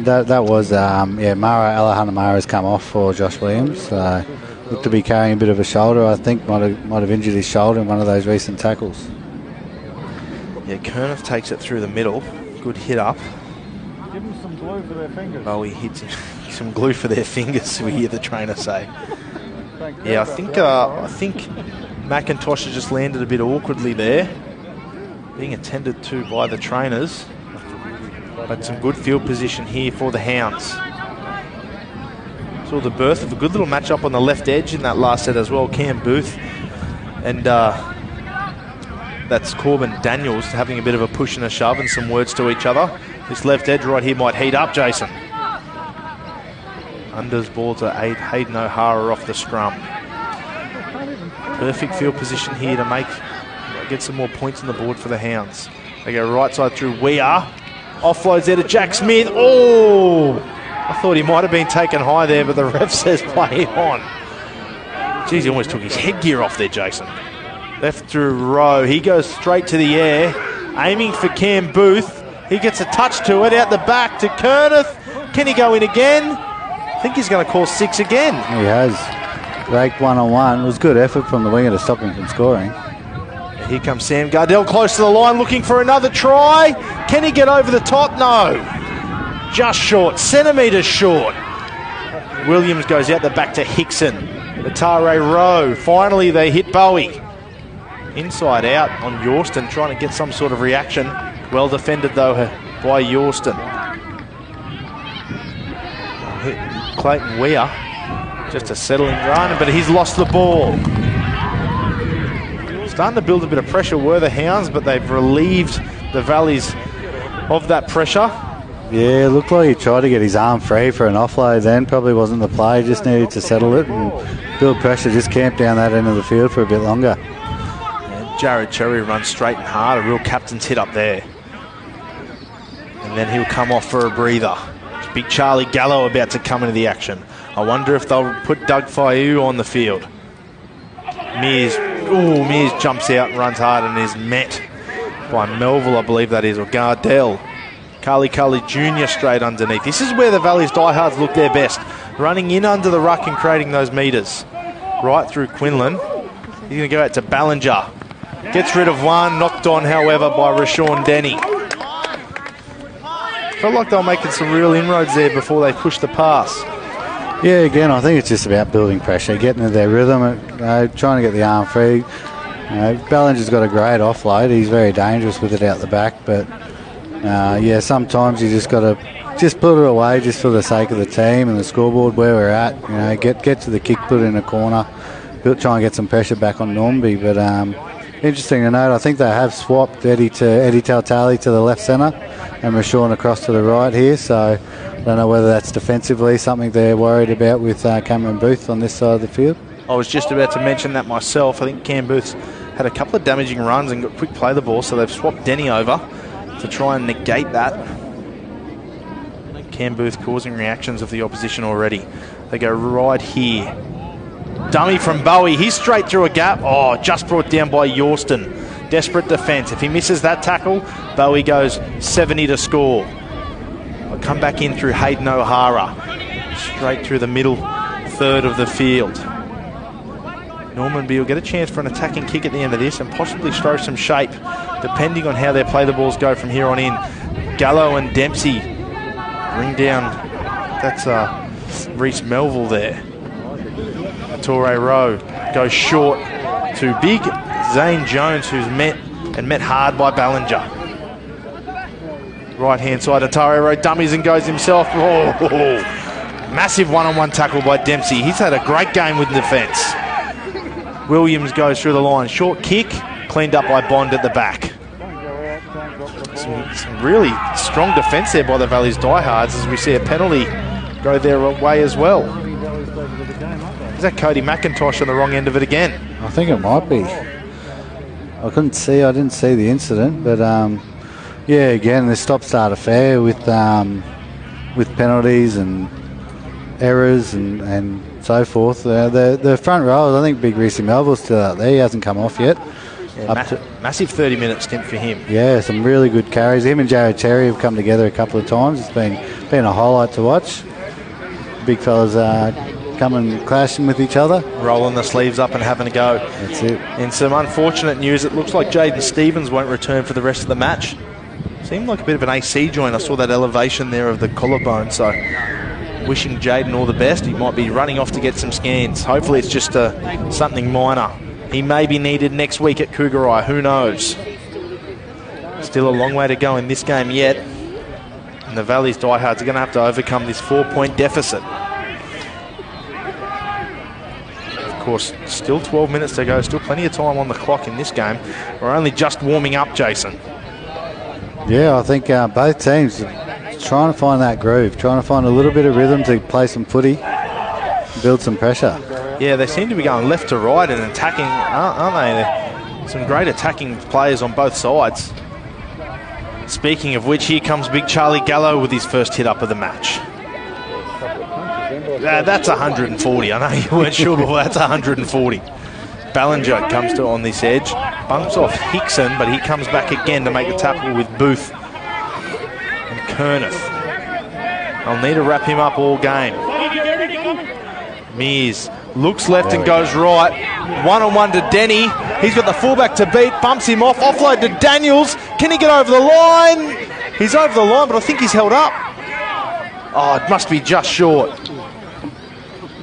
That was, Alahana Mara has come off for Josh Williams. Looked to be carrying a bit of a shoulder. I think might have injured his shoulder in one of those recent tackles. Yeah, Kernoff takes it through the middle. Good hit up. Give them some glue for their fingers. Oh, he hits some glue for their fingers, we hear the trainer say. Yeah, I think McIntosh has just landed a bit awkwardly there, being attended to by the trainers. But some good field position here for the Hounds. Saw the birth of a good little match-up on the left edge in that last set as well. Cam Booth and that's Corbin Daniels having a bit of a push and a shove and some words to each other. This left edge right here might heat up, Jason. Unders ball to Hayden O'Hara off the scrum. Perfect field position here to get some more points on the board for the Hounds. They go right side through Weir. Offloads there to Jack Smith. Oh! I thought he might have been taken high there, but the ref says play on. Jeez, he almost took his headgear off there, Jason. Left through Rowe. He goes straight to the air, aiming for Cam Booth. He gets a touch to it, out the back to Kernoff. Can he go in again? I think he's going to call 6 again. He has. Raked one-on-one. It was good effort from the winger to stop him from scoring. Here comes Sam Gardell close to the line, looking for another try. Can he get over the top? No. Just short, centimetres short. Williams goes out the back to Hickson. Atare Rowe. Finally, they hit Bowie. Inside out on Yorston, trying to get some sort of reaction. Well defended, though, by Yorston. Clayton Weir. Just a settling run, but he's lost the ball. Starting to build a bit of pressure were the Hounds, but they've relieved the Valleys of that pressure. Yeah, it looked like he tried to get his arm free for an offload then. Probably wasn't the play, just needed to settle it and build pressure, just camp down that end of the field for a bit longer. And Jared Cherry runs straight and hard, a real captain's hit up there. And then he'll come off for a breather. It's big Charlie Gallo about to come into the action. I wonder if they'll put Doug Fayou on the field. Mears jumps out and runs hard and is met by Melville, I believe that is, or Gardell. Carly Jr. straight underneath. This is where the Valley's Diehards look their best. Running in under the ruck and creating those metres. Right through Quinlan. He's going to go out to Ballinger. Gets rid of one, knocked on, however, by Rashawn Denny. Felt like they were making some real inroads there before they pushed the pass. Yeah, again, I think it's just about building pressure, getting into their rhythm, trying to get the arm free. Ballinger's got a great offload. He's very dangerous with it out the back, but sometimes you just got to just put it away just for the sake of the team and the scoreboard where we're at. Get to the kick, put it in a corner, try and get some pressure back on Normanby. But interesting to note, I think they have swapped Eddie Taltali to the left centre and Rashawn across to the right here. So I don't know whether that's defensively something they're worried about with Cameron Booth on this side of the field. I was just about to mention that myself. I think Cam Booth's had a couple of damaging runs and got quick play the ball, so they've swapped Denny over to try and negate that. Cam Booth causing reactions of the opposition already. They go right here Dummy from Bowie. He's straight through a gap. Oh, just brought down by Yorston. Desperate defence. If he misses that tackle, Bowie goes 70 to score. I'll come back in through Hayden O'Hara. Straight through the middle third of the field. Normanby will get a chance for an attacking kick at the end of this and possibly throw some shape, depending on how their play the balls go from here on in. Gallo and Dempsey bring down, that's Reece Melville there. Torre Rowe goes short to big Zane Jones, who's met hard by Ballinger. Right hand side, Torre Rowe dummies and goes himself. Oh, massive one-on-one tackle by Dempsey. He's had a great game with defence. Williams goes through the line. Short kick, cleaned up by Bond at the back. Some really strong defence there by the Valley's Diehards as we see a penalty go their way as well. Is that Cody McIntosh on the wrong end of it again? I think it might be. I didn't see the incident, but yeah, again, the stop-start affair with penalties and errors and so forth. The front row, I think Big Reece Melville's still out there. He hasn't come off yet. Yeah, massive 30-minute stint for him. Yeah, some really good carries. Him and Jared Terry have come together a couple of times. It's been a highlight to watch. Big fellas coming clashing with each other. Rolling the sleeves up and having a go. That's it. In some unfortunate news, it looks like Jaden Stevens won't return for the rest of the match. Seemed like a bit of an AC joint. I saw that elevation there of the collarbone, so wishing Jaden all the best. He might be running off to get some scans. Hopefully it's just something minor. He may be needed next week at Cougarai. Who knows? Still a long way to go in this game yet. And the Valley's Diehards are going to have to overcome this 4-point deficit. Of course, still 12 minutes to go. Still plenty of time on the clock in this game. We're only just warming up, Jason. Yeah, I think both teams are trying to find that groove, trying to find a little bit of rhythm to play some footy, build some pressure. Yeah, they seem to be going left to right and attacking, aren't they? Some great attacking players on both sides. Speaking of which, here comes big Charlie Gallo with his first hit up of the match. That's 140. I know you weren't sure before. That's 140. Ballinger comes to on this edge, bumps off Hickson, but he comes back again to make the tackle with Booth and Kerneth. I'll need to wrap him up all game. Mears looks left and goes right. One-on-one to Denny. He's got the fullback to beat, bumps him off, offload to Daniels. Can he get over the line? He's over the line, but I think he's held up. Oh, it must be just short.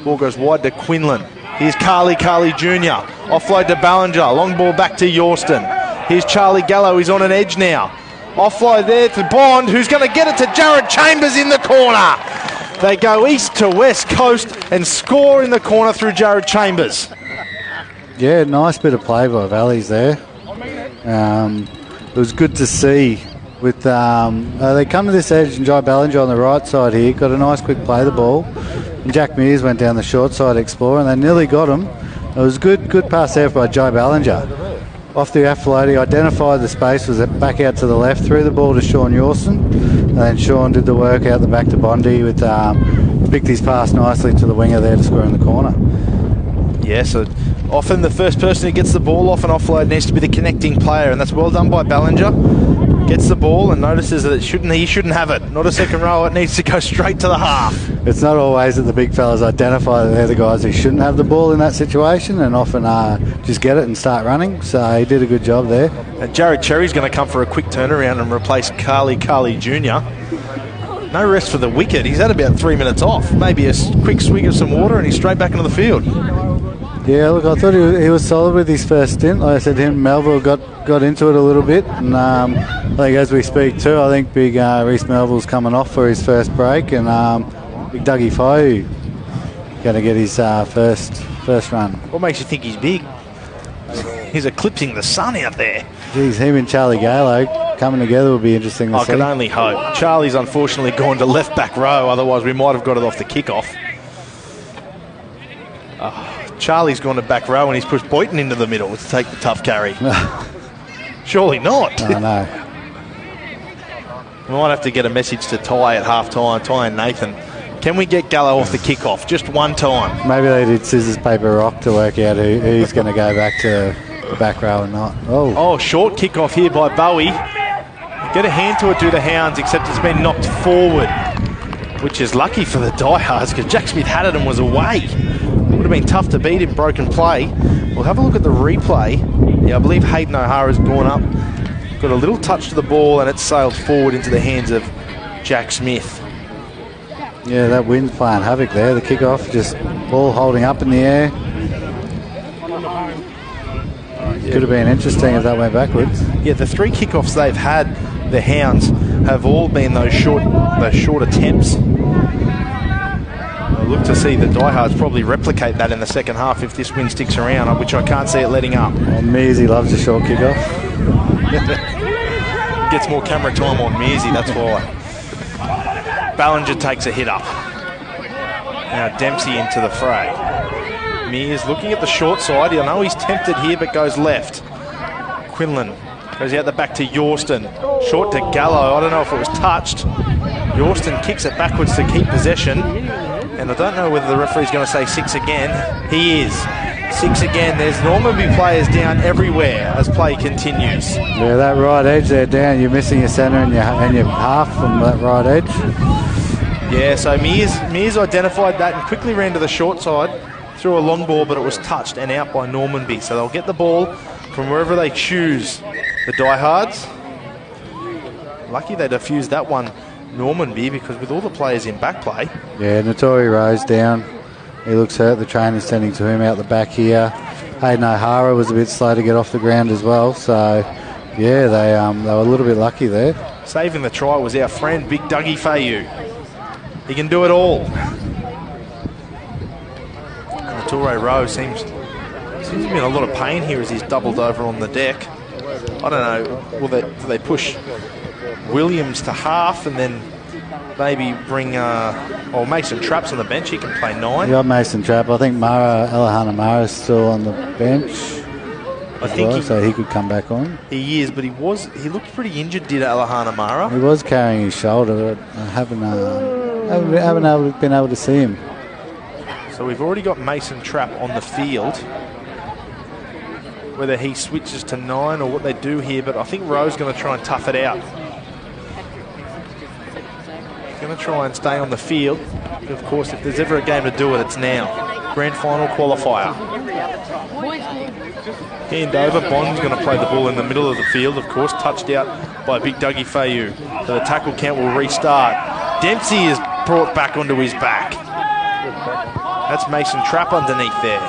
Ball goes wide to Quinlan. Here's Carly Jr. Offload to Ballinger. Long ball back to Yorston. Here's Charlie Gallo. He's on an edge now. Offload there to Bond, who's going to get it to Jared Chambers in the corner. They go east to west coast and score in the corner through Jared Chambers. Yeah, nice bit of play by Valleys there. It was good to see. With they come to this edge and Jai Ballinger on the right side here. Got a nice quick play the ball. And Jack Mears went down the short side explorer and they nearly got him. It was good pass there by Jai Ballinger. Off the offload, he identified the space, was back out to the left, threw the ball to Sean Yorston, and then Sean did the work out the back to Bondi with picked his pass nicely to the winger there to score in the corner. Yeah, so often the first person who gets the ball off an offload needs to be the connecting player, and that's well done by Ballinger. Gets the ball and notices that he shouldn't have it. Not a second row, it needs to go straight to the half. It's not always that the big fellas identify that they're the guys who shouldn't have the ball in that situation and often just get it and start running. So he did a good job there. Jared Cherry's going to come for a quick turnaround and replace Carly Jr. No rest for the wicket. He's had about 3 minutes off. Maybe a quick swig of some water and he's straight back into the field. Yeah, look, I thought he was solid with his first stint. Like I said, Melville got into it a little bit, and I think as we speak too, I think big Reece Melville's coming off for his first break, and big Dougie Foe going to get his first run. What makes you think he's big? He's eclipsing the sun out there. Geez, him and Charlie Galo coming together will be interesting to see. I can only hope. Charlie's unfortunately gone to left back row, otherwise we might have got it off the kickoff. Charlie's gone to back row and he's pushed Boyton into the middle to take the tough carry. Surely not. Oh, no. We might have to get a message to Ty at half time, Ty and Nathan. Can we get Gallo off the kickoff just one time? Maybe they did scissors, paper, rock to work out who's going to go back to the back row or not. Oh, short kickoff here by Bowie. Get a hand to it, do the Hounds, except it's been knocked forward, which is lucky for the Diehards because Jack Smith had it and was away. Would have been tough to beat in broken play. We'll have a look at the replay. Yeah, I believe Hayden O'Hara's gone up, got a little touch to the ball, and it's sailed forward into the hands of Jack Smith. Yeah, that wind's playing havoc there. The kickoff, just ball holding up in the air. Could have been interesting if that went backwards. Yeah, the 3 kickoffs they've had, the Hounds, have all been those short attempts. I look to see the Diehards probably replicate that in the second half if this wind sticks around, which I can't see it letting up. Well, Mearsey loves a short kickoff. Gets more camera time on Mearsey, that's why. Ballinger takes a hit up. Now Dempsey into the fray. Mears looking at the short side. I know he's tempted here, but goes left. Quinlan goes out the back to Yorston. Short to Gallo. I don't know if it was touched. Yorston kicks it backwards to keep possession. And I don't know whether the referee's going to say 6 again. He is. 6 again. There's Normanby players down everywhere as play continues. Yeah, that right edge there down. You're missing your centre and your half from that right edge. Yeah, so Mears identified that and quickly ran to the short side, threw a long ball, but it was touched and out by Normanby. So they'll get the ball from wherever they choose. The Diehards. Lucky they defused that one, Normanby, because with all the players in back play. Yeah, Notori Rose down. He looks hurt. The trainer's tending to him out the back here. Hayden O'Hara was a bit slow to get off the ground as well. So, yeah, they were a little bit lucky there. Saving the try was our friend, Big Dougie Fayu. He can do it all. And Notori Rose seems to be in a lot of pain here as he's doubled over on the deck. I don't know, will they push Williams to half and then maybe bring Mason Trapp's on the bench? He can play 9. You got Mason Trapp. I think Alejandro Mara's still on the bench. I think so he could come back on. He is, but he looked pretty injured, did Alejandro Mara? He was carrying his shoulder, but I haven't been able to see him. So we've already got Mason Trapp on the field. Whether he switches to 9 or what they do here, but I think Rowe's going to try and tough it out. Going to try and stay on the field. Of course, if there's ever a game to do it, it's now. Grand final qualifier. Hand over. Bond's going to play the ball in the middle of the field, of course, touched out by Big Dougie Fayu. So the tackle count will restart. Dempsey is brought back onto his back. That's Mason Trapp underneath there.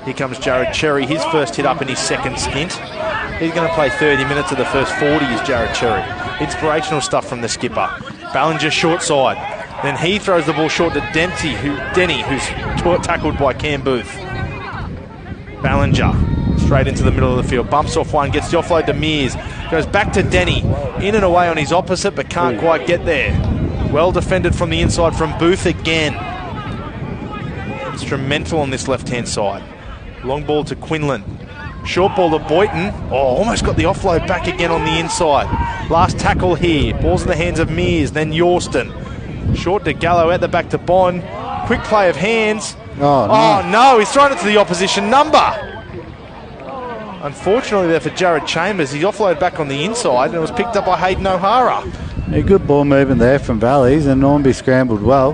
Here comes Jared Cherry, his first hit up in his second stint. He's going to play 30 minutes of the first 40 is Jared Cherry. Inspirational stuff from the skipper. Ballinger short side. Then he throws the ball short to Denny, who's tackled by Cam Booth. Ballinger straight into the middle of the field. Bumps off one, gets the offload to Mears. Goes back to Denny. In and away on his opposite, but can't quite get there. Well defended from the inside from Booth again. Instrumental on this left-hand side. Long ball to Quinlan. Short ball to Boyton. Oh, almost got the offload back again on the inside. Last tackle here. Ball's in the hands of Mears, then Yorston. Short to Gallo, out the back to Bond. Quick play of hands. Oh, no, he's thrown it to the opposition number. Unfortunately there for Jared Chambers. He's offloaded back on the inside and it was picked up by Hayden O'Hara. A good ball movement there from Valleys, and Normanby scrambled well.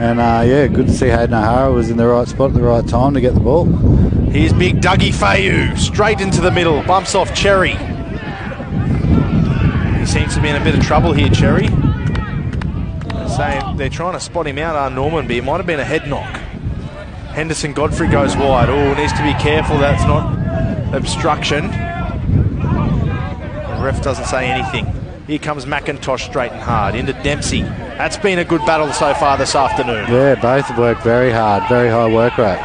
And good to see Hayden O'Hara was in the right spot at the right time to get the ball. Here's Big Dougie Fayu, straight into the middle, bumps off Cherry. He seems to be in a bit of trouble here, Cherry. They're trying to spot him out on Normanby. It might have been a head knock. Henderson Godfrey goes wide. Oh, needs to be careful that's not obstruction. The ref doesn't say anything. Here comes McIntosh straight and hard into Dempsey. That's been a good battle so far this afternoon. Yeah, both have worked very hard, very high work rate.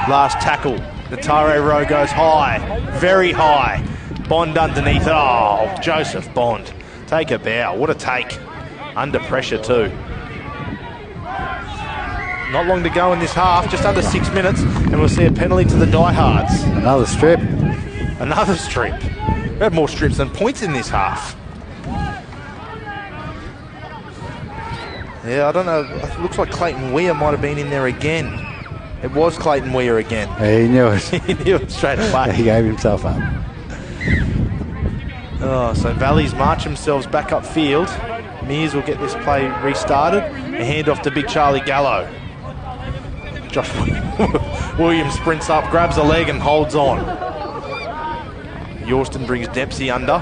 Last tackle. Natare Rowe goes high, very high. Bond underneath. Oh, Joseph Bond. Take a bow. What a take. Under pressure too. Not long to go in this half, just under 6 minutes, and we'll see a penalty to the Diehards. Another strip. Another strip. We had more strips than points in this half. Yeah, I don't know. It looks like Clayton Weir might have been in there again. It was Clayton Weir again. Yeah, he knew it. He knew it straight away. He gave himself up. Oh, so Valleys march themselves back upfield. Mears will get this play restarted. A handoff to Big Charlie Gallo. Josh Williams sprints up, grabs a leg and holds on. Yorston brings Dempsey under.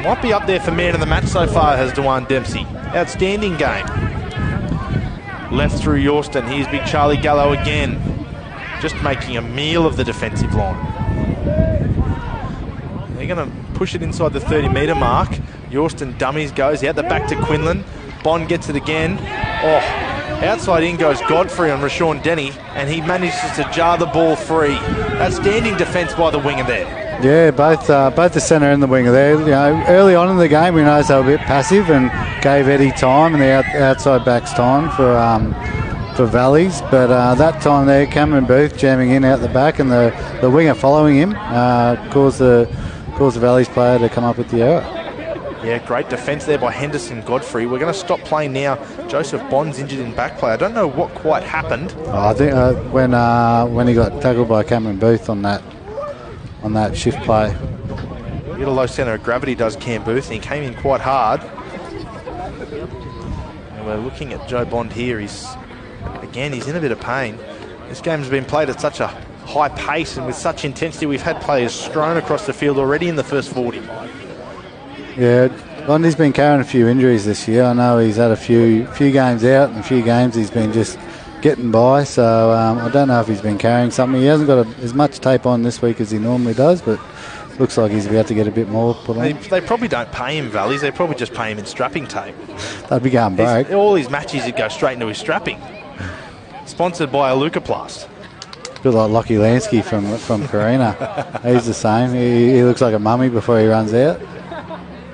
Might be up there for man of the match so far, has Dewan Dempsey. Outstanding game. Left through Yorston. Here's Big Charlie Gallo again. Just making a meal of the defensive line. They're going to push it inside the 30-metre mark. Yorston dummies, goes out the back to Quinlan. Bond gets it again. Oh, outside in goes Godfrey on Rashawn Denny, and he manages to jar the ball free. Outstanding defence by the winger there. Yeah, both the centre and the winger there. You know, early on in the game, we noticed they were a bit passive and gave Eddie time and the outside backs time for Valleys. But that time there, Cameron Booth jamming in out the back, and the winger following him caused the Valleys player to come up with the error. Yeah, great defence there by Henderson Godfrey. We're going to stop playing now. Joseph Bond's injured in back play. I don't know what quite happened. I think when he got tackled by Cameron Booth on that shift play. A little low centre of gravity does Cam Booth, and he came in quite hard. And we're looking at Joe Bond here. He's in a bit of pain. This game's been played at such a high pace and with such intensity. We've had players strewn across the field already in the first 40. Yeah, Bondy's been carrying a few injuries this year. I know he's had a few games out and a few games he's been just getting by, so I don't know if he's been carrying something. He hasn't got as much tape on this week as he normally does, but looks like he's about to get a bit more put on. They probably don't pay him Valleys, they probably just pay him in strapping tape. They'd be going broke. All his matches, he'd go straight into his strapping. Sponsored by Alucaplast. A bit like Lockie Lansky from Carina. He's the same. He looks like a mummy before he runs out.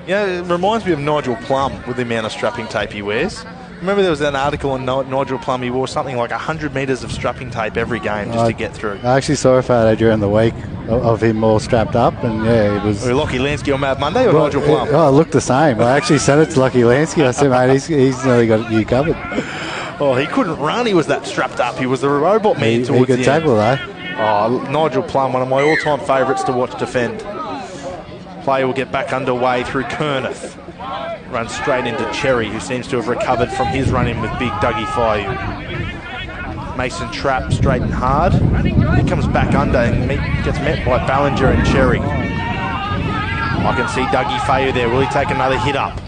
Yeah, it reminds me of Nigel Plum with the amount of strapping tape he wears. Remember there was an article on Nigel Plum, he wore something like 100 metres of strapping tape every game just to get through. I actually saw a photo during the week of him all strapped up, and yeah, it was... Lockie Lansky on Mad Monday or Nigel Plum? It looked the same. I actually sent it to Lockie Lansky. I said, mate, he's nearly got you covered. Oh, he couldn't run, he was that strapped up. He was the robot man towards the end. He could tackle, though. Oh, Nigel Plum, one of my all-time favourites to watch defend. Play will get back underway through Kerneth. Runs straight into Cherry, who seems to have recovered from his run-in with big Dougie Fayu. Mason Trapp straight and hard. He comes back under and gets met by Ballinger and Cherry. I can see Dougie Fayu there. Will he take another hit up?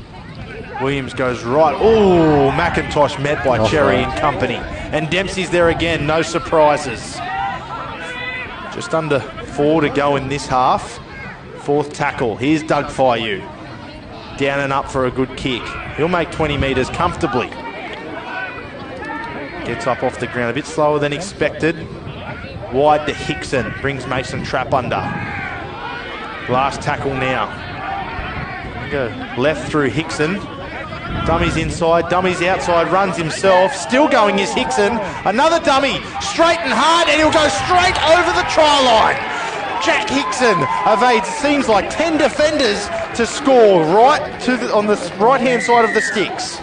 Williams goes right. Oh, McIntosh met by Cherry and company. And Dempsey's there again, no surprises. Just under 4 to go in this half. Fourth tackle. Here's Doug Fayu. Down and up for a good kick. He'll make 20 metres comfortably. Gets up off the ground a bit slower than expected. Wide to Hickson. Brings Mason Trapp under. Last tackle now. Go left through Hickson. Dummy's inside, Dummy's outside, runs himself. Still going is Hickson. Another dummy. Straight and hard, and he'll go straight over the try line. Jack Hickson evades, seems like 10 defenders to score right on the right-hand side of the sticks.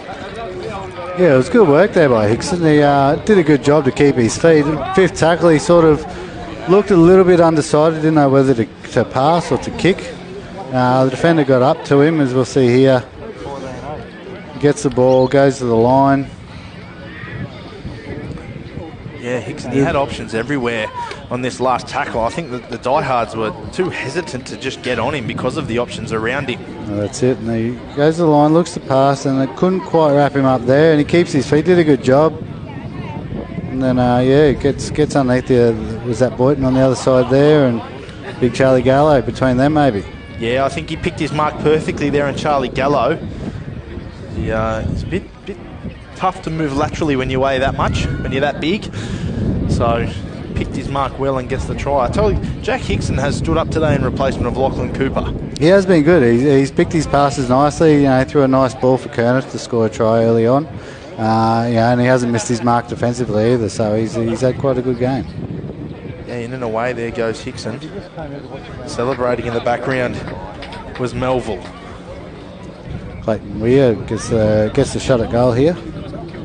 Yeah, it was good work there by Hickson. He did a good job to keep his feet. Fifth tackle, he sort of looked a little bit undecided, didn't know whether to pass or to kick. The defender got up to him, as we'll see here. Gets the ball, goes to the line. Yeah, Hickson, he had options everywhere on this last tackle. I think the Diehards were too hesitant to just get on him because of the options around him. Well, that's it. And he goes to the line, looks to pass, and they couldn't quite wrap him up there. And he keeps his feet, did a good job. And then, gets underneath was that Boyton on the other side there, and Big Charlie Gallo between them maybe. Yeah, I think he picked his mark perfectly there on Charlie Gallo. It's a bit tough to move laterally when you weigh that much, when you're that big. So picked his mark well and gets the try. I tell you, Jack Hickson has stood up today in replacement of Lachlan Cooper. He has been good. He's picked his passes nicely. Threw a nice ball for Kerneth to score a try early on. And he hasn't missed his mark defensively either. So he's had quite a good game. Yeah, in and away there goes Hickson. Celebrating in the background was Melville. Clayton Weir gets the shot at goal here.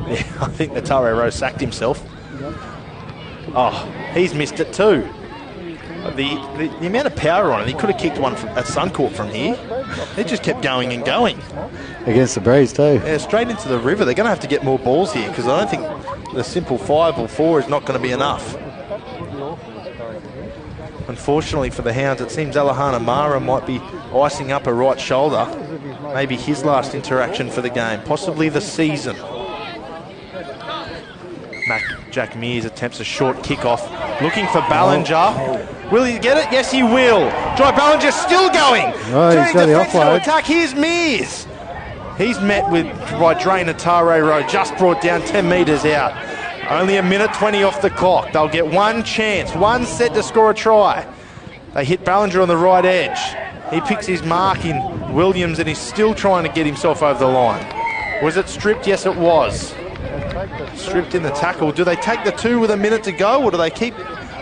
Yeah, I think the Taro Rose sacked himself. Oh, he's missed it too. The amount of power on it, he could have kicked one at Suncorp from here. He just kept going and going. Against the breeze too. Yeah, straight into the river. They're going to have to get more balls here because I don't think the simple 5 or 4 is not going to be enough. Unfortunately for the Hounds, it seems Alahana Mara might be icing up a right shoulder. Maybe his last interaction for the game, possibly the season. Jack Mears attempts a short kickoff, looking for Ballinger. Will he get it? Yes, he will. Jai Ballinger still going. Oh, he's got the offload. Attack. Here's Mears. He's met by Drainer Tare Rowe, just brought down 10 metres out. Only a minute 20 off the clock. They'll get one chance, one set to score a try. They hit Ballinger on the right edge. He picks his mark in Williams and he's still trying to get himself over the line. Was it stripped? Yes, it was. Stripped in the tackle. Do they take the 2 with a minute to go, or do they keep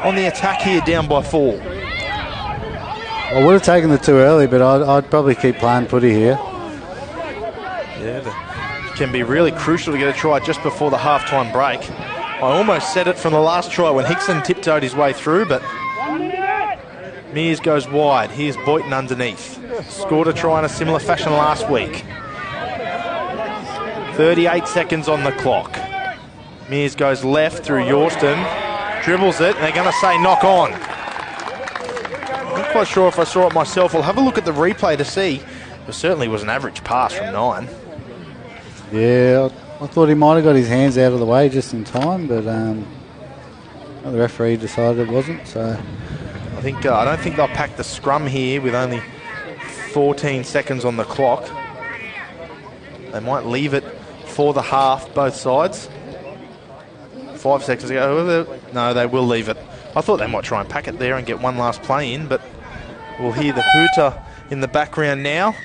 on the attack here down by 4? I would have taken the 2 early, but I'd probably keep playing footy here. Yeah, it can be really crucial to get a try just before the halftime break. I almost said it from the last try when Hickson tiptoed his way through, but Mears goes wide. Here's Boyton underneath. Scored a try in a similar fashion last week. 38 seconds on the clock. Mears goes left through Yorston, dribbles it, and they're going to say knock on. I'm not quite sure if I saw it myself. I'll have a look at the replay to see. It certainly was an average pass from 9. Yeah, I thought he might have got his hands out of the way just in time, but the referee decided it wasn't. So I don't think they'll pack the scrum here with only 14 seconds on the clock. They might leave it for the half, both sides. 5 seconds ago. No, they will leave it. I thought they might try and pack it there and get one last play in, but we'll hear the hooter in the background now,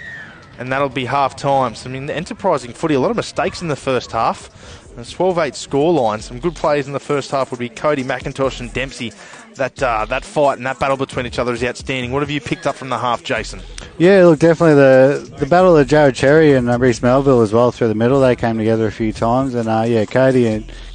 and that'll be half time. Some enterprising footy, a lot of mistakes in the first half. It's 12-8 scoreline. Some good players in the first half would be Cody McIntosh and Dempsey. That fight and that battle between each other is outstanding. What have you picked up from the half, Jason? Yeah, look, definitely the battle of Jared Cherry and Reece Melville as well through the middle. They came together a few times, and Cody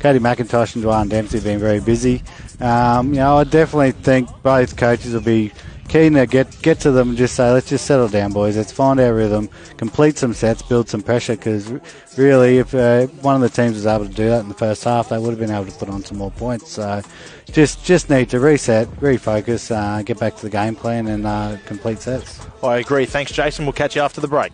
McIntosh and Dwayne Dempsey have been very busy. I definitely think both coaches will be keen to get to them and just say, let's just settle down, boys. Let's find our rhythm, complete some sets, build some pressure, because really if one of the teams was able to do that in the first half, they would have been able to put on some more points. So just need to reset, refocus, get back to the game plan and complete sets. I agree. Thanks, Jason. We'll catch you after the break.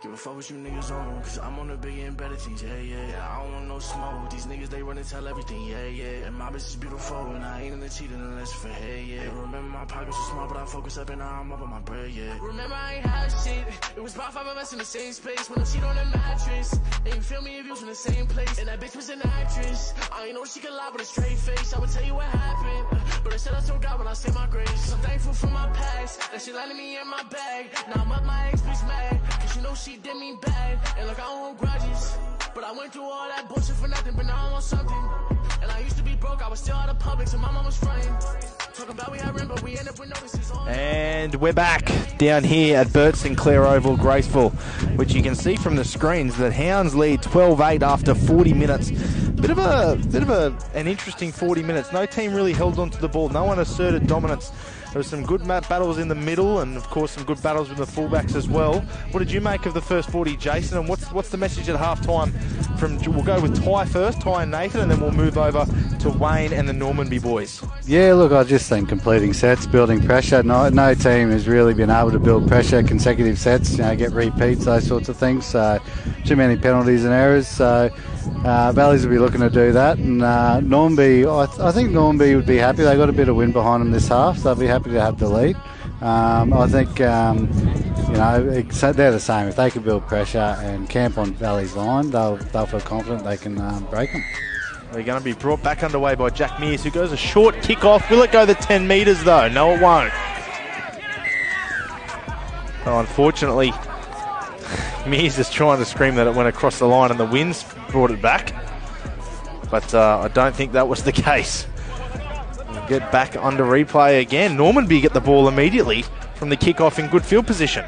Give a fuck what you niggas on, cause I'm on the bigger and better things, yeah. I don't want no smoke, these niggas, they run and tell everything, yeah. And my bitch is beautiful, and I ain't in the cheating unless for head, yeah. Remember my pockets were small, but I focus up and now I'm up on my bread, yeah. Remember I ain't had shit, it was about 5 of us in the same space, when I cheat on the mattress. They ain't feel me if you was in the same place, and that bitch was an actress. I ain't know she could lie with a straight face, I would tell you what happened, but instead I told God when I say my grace. I'm thankful for my past, that she landed me in my bag. Now I'm up, my ex bitch mad, cause you know she did me bad, and like I don't hold grudges, but I went through all that bullshit for nothing, but now I want something. And I used to be broke, I was still out of public, so my mom was fronting. Talking about we had rent, but we end up with notices. And we're back down here at Bert Sinclair Oval, Graceville, which you can see from the screens that Hounds lead 12-8 after 40 minutes. Bit of an interesting 40 minutes. No team really held onto the ball. No one asserted dominance. There were some good battles in the middle, and of course some good battles with the fullbacks as well. What did you make of the first 40, Jason? And what's the message at halftime? We'll go with Ty first, Ty and Nathan, and then we'll move over to Wayne and the Normanby boys. Yeah, look, I just think completing sets, building pressure. No team has really been able to build pressure, consecutive sets, get repeats, those sorts of things. So too many penalties and errors. So Valleys will be looking to do that. And Normanby, I think Normanby would be happy. They got a bit of wind behind them this half, so they'll be happy to have the lead. I think, they're the same. If they can build pressure and camp on Valley's line, they'll feel confident they can break them. They're going to be brought back underway by Jack Mears, who goes a short kick-off. Will it go the 10 metres, though? No, it won't. Well, unfortunately, Mears is trying to scream that it went across the line and the winds brought it back. But I don't think that was the case. We'll get back under replay again. Normanby get the ball immediately from the kick-off in good field position.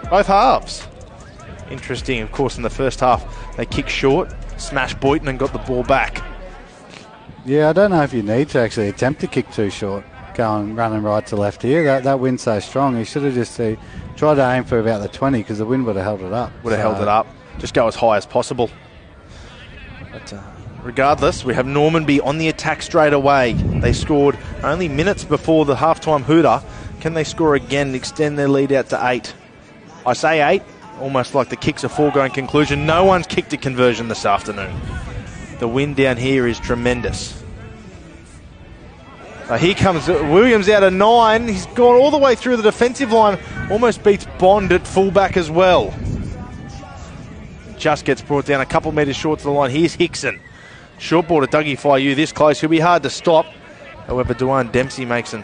Both halves. Interesting, of course, in the first half, they kicked short, smashed Boyton and got the ball back. Yeah, I don't know if you need to actually attempt to kick too short, running right to left here. That wind's so strong, he should have just tried to aim for about the 20 because the wind would have held it up. Held it up. Just go as high as possible. But regardless, we have Normanby on the attack straight away. They scored only minutes before the halftime hooter. Can they score again and extend their lead out to 8? I say 8, almost like the kick's a foregone conclusion. No one's kicked a conversion this afternoon. The wind down here is tremendous. Here comes Williams out of 9. He's gone all the way through the defensive line. Almost beats Bond at fullback as well. Just gets brought down a couple metres short to the line. Here's Hickson. Short ball to Dougie Faiu this close. He'll be hard to stop. However, Duane Dempsey makes a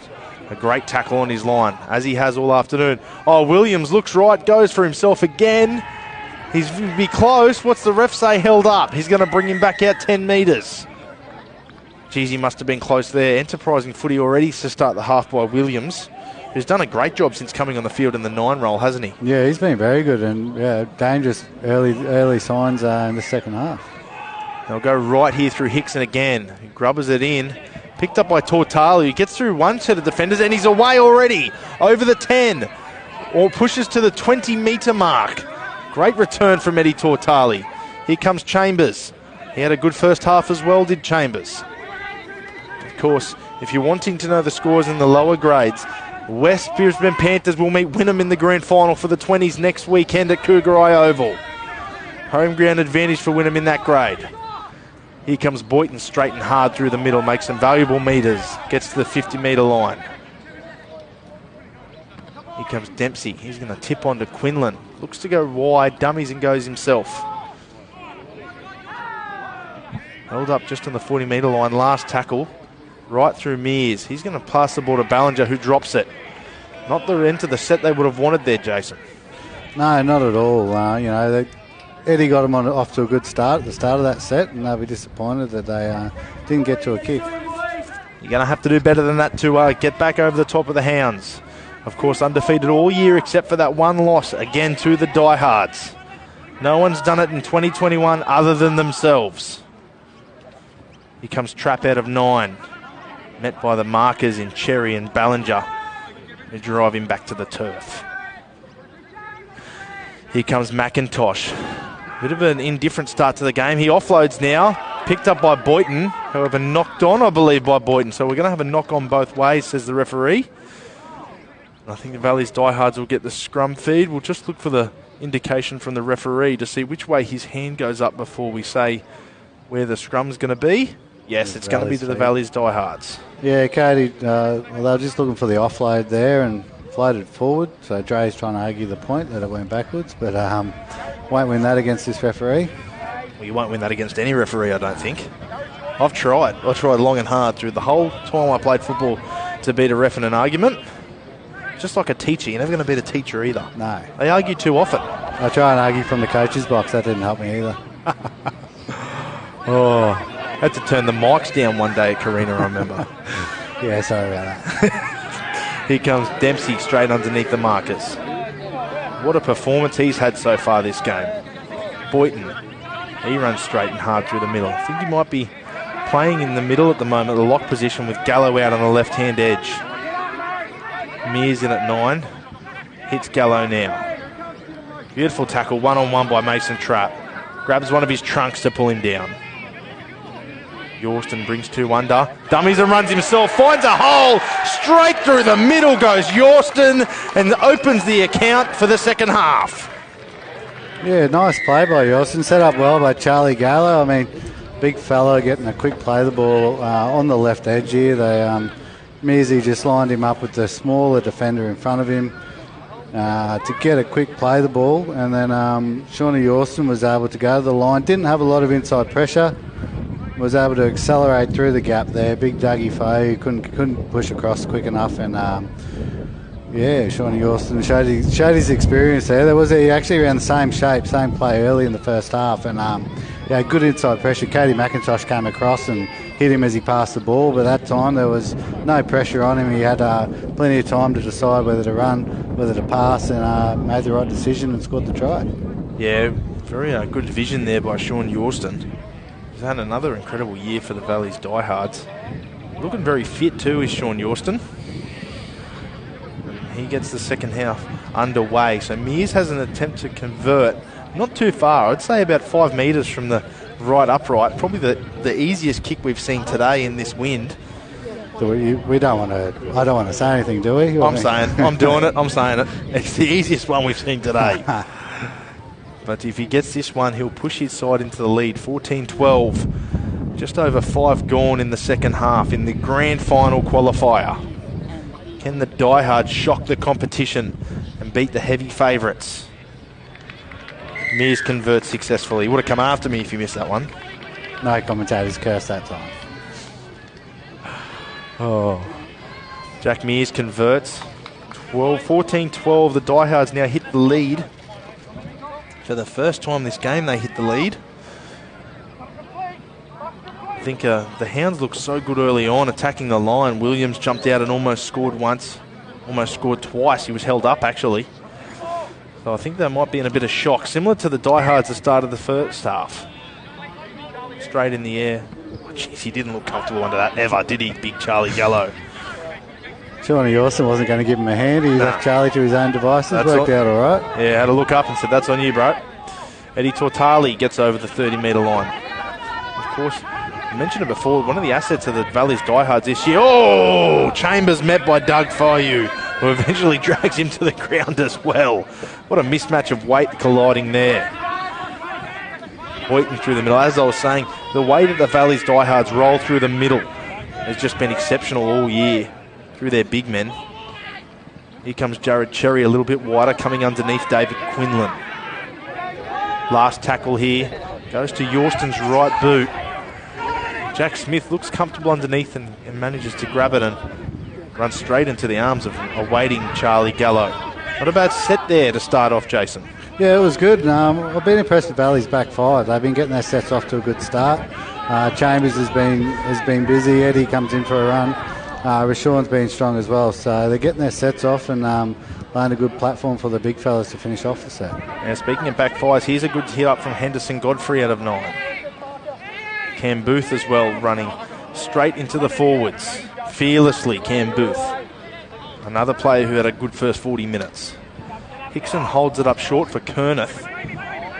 great tackle on his line, as he has all afternoon. Oh, Williams looks right, goes for himself again. He's be close. What's the ref say? Held up. He's going to bring him back out 10 metres. Geez, he must have been close there. Enterprising footy already to start the half by Williams, who's done a great job since coming on the field in the 9 role, hasn't he? Yeah, he's been very good and dangerous early signs in the second half. They'll go right here through Hickson again. He grubbers it in. Picked up by Tortali, who gets through one set of defenders, and he's away already. Over the 10. Or pushes to the 20-metre mark. Great return from Eddie Tortali. Here comes Chambers. He had a good first half as well, did Chambers. Of course, if you're wanting to know the scores in the lower grades, West Brisbane Panthers will meet Wynnum in the grand final for the 20s next weekend at Cougarai Oval. Home ground advantage for Wynnum in that grade. Here comes Boyton straight and hard through the middle, makes some valuable metres, gets to the 50-metre line. Here comes Dempsey. He's going to tip on to Quinlan. Looks to go wide, dummies and goes himself. Held up just on the 40-metre line, last tackle. Right through Mears. He's going to pass the ball to Ballinger, who drops it. Not the end of the set they would have wanted there, Jason. No, not at all. Eddie got him off to a good start at the start of that set, and they'll be disappointed that they didn't get to a kick. You're going to have to do better than that to get back over the top of the Hounds. Of course, undefeated all year except for that one loss, again to the Diehards. No one's done it in 2021 other than themselves. Here comes Trapp out of 9. Met by the markers in Cherry and Ballinger, who drive him back to the turf. Here comes McIntosh. Bit of an indifferent start to the game. He offloads now. Picked up by Boyton. However, knocked on, I believe, by Boyton. So we're going to have a knock on both ways, says the referee. I think the Valley's Diehards will get the scrum feed. We'll just look for the indication from the referee to see which way his hand goes up before we say where the scrum's going to be. Yes, it's going to be to the Valley's Diehards. Yeah, Katie, well, they were just looking for the offload there and floated forward. So Dre's trying to argue the point that it went backwards, but won't win that against this referee. Well, you won't win that against any referee, I don't think. I've tried. I tried long and hard through the whole time I played football to beat a ref in an argument. Just like a teacher, you're never going to beat a teacher either. No. They argue too often. I try and argue from the coach's box. That didn't help me either. Had to turn the mics down one day at Carina, I remember. Yeah, sorry about that. Here comes Dempsey straight underneath the markers. What a performance he's had so far this game. Boyton, he runs straight and hard through the middle. I think he might be playing in the middle at the moment, the lock position with Gallo out on the left-hand edge. Mears in at 9. Hits Gallo now. Beautiful tackle, one-on-one by Mason Trapp. Grabs one of his trunks to pull him down. Yorston brings 2 under. Dummies and runs himself. Finds a hole. Straight through the middle goes Yorston and opens the account for the second half. Yeah, nice play by Yorston. Set up well by Charlie Gallo. I mean, big fella getting a quick play the ball on the left edge here. Mearsy just lined him up with the smaller defender in front of him to get a quick play the ball. And then Shawnee Yorston was able to go to the line. Didn't have a lot of inside pressure. Was able to accelerate through the gap there. Big Dougie Foe couldn't push across quick enough, and Shawnee Yorston showed his experience there. He actually ran the same shape, same play early in the first half, and good inside pressure. Katie McIntosh came across and hit him as he passed the ball, but that time there was no pressure on him. He had plenty of time to decide whether to run, whether to pass, and made the right decision and scored the try. Yeah, very good vision there by Sean Yorston. He's had another incredible year for the Valley's Diehards. Looking very fit too is Sean Yorston. He gets the second half underway. So Mears has an attempt to convert. Not too far. I'd say about 5 metres from the right upright. Probably the easiest kick we've seen today in this wind. So we don't want to. I don't want to say anything, do we? I'm doing it. I'm saying it. It's the easiest one we've seen today. But if he gets this one, he'll push his side into the lead. 14-12. Just over 5 gone in the second half in the grand final qualifier. Can the Diehards shock the competition and beat the heavy favourites? Mears converts successfully. He would have come after me if he missed that one. No commentators cursed that time. Jack Mears converts. 14-12. The Diehards now hit the lead. For the first time this game, they hit the lead. I think the Hounds looked so good early on, attacking the line. Williams jumped out and almost scored once, almost scored twice. He was held up, actually. So I think they might be in a bit of shock, similar to the Diehards at the start of the first half. Straight in the air. Oh, jeez, he didn't look comfortable under that ever, did he, big Charlie Gallo? Shawnee Yorston wasn't going to give him a hand. He left Charlie to his own devices. Worked out all right. Yeah, had a look up and said, "That's on you, bro." Eddie Tortali gets over the 30-metre line. Of course, I mentioned it before, one of the assets of the Valley's Diehards this year. Oh! Chambers met by Doug Fayu, who eventually drags him to the ground as well. What a mismatch of weight colliding there. Boyton through the middle. As I was saying, the way that the Valley's Diehards roll through the middle has just been exceptional all year through their big men. Here comes Jared Cherry a little bit wider, coming underneath David Quinlan. Last tackle here goes to Yorston's right boot. Jack Smith looks comfortable underneath and manages to grab it and run straight into the arms of awaiting Charlie Gallo. Not a bad set there to start off, Jason. Yeah, it was good. I've been impressed with Valley's back five. They've been getting their sets off to a good start. Chambers has been busy. Eddie comes in for a run. Rashawn's been strong as well. So they're getting their sets off and laying a good platform for the big fellas to finish off the set. Now, speaking of back fives, here's a good hit up from Henderson Godfrey out of 9. Cam Booth as well, running straight into the forwards. Fearlessly, Cam Booth. Another player who had a good first 40 minutes. Hickson holds it up short for Kerneth.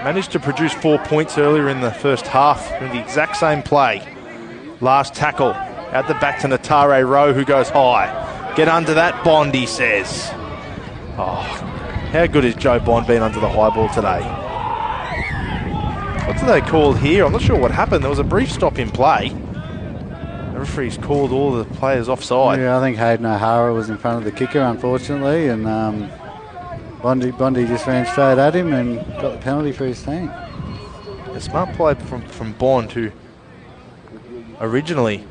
Managed to produce 4 points earlier in the first half in the exact same play. Last tackle. Out the back to Natare Rowe, who goes high. Get under that, Bond, he says. Oh, how good has Joe Bond been under the high ball today? What do they call here? I'm not sure what happened. There was a brief stop in play. The referee's called all the players offside. Yeah, I think Hayden O'Hara was in front of the kicker, unfortunately, and Bondi just ran straight at him and got the penalty for his team. A smart play from Bond, who originally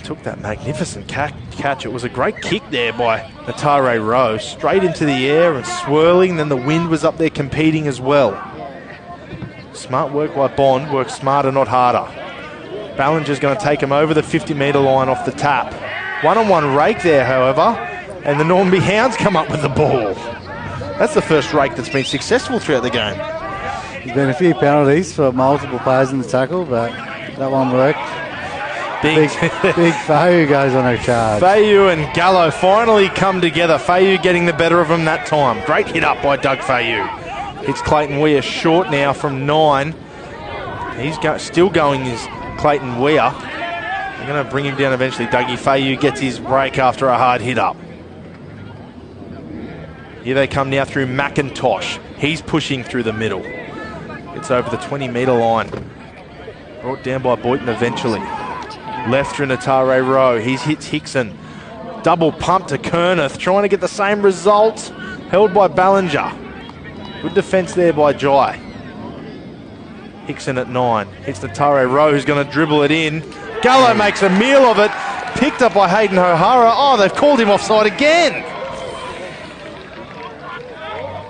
took that magnificent catch. It was a great kick there by Natare Rowe, straight into the air and swirling. Then the wind was up there competing as well. Smart work by Bond, work smarter, not harder. Ballinger's going to take him over the 50-metre line off the tap. One-on-one rake there, however, and the Normanby Hounds come up with the ball. That's the first rake that's been successful throughout the game. There's been a few penalties for multiple players in the tackle, but that one worked. Big Fayu goes on a charge. Fayu and Gallo finally come together. Fayu getting the better of him that time. Great hit up by Doug Fayu. It's Clayton Weir short now from 9. He's still going is Clayton Weir. They're going to bring him down eventually. Dougie Fayu gets his break after a hard hit up. Here they come now through McIntosh. He's pushing through the middle. It's over the 20-metre line. Brought down by Boyton eventually. Left through Natare Rowe. He hits Hickson. Double pump to Kerneth, trying to get the same result. Held by Ballinger. Good defence there by Jai. Hickson at 9. Hits Natare Rowe, who's going to dribble it in. Gallo makes a meal of it. Picked up by Hayden O'Hara. Oh, they've called him offside again.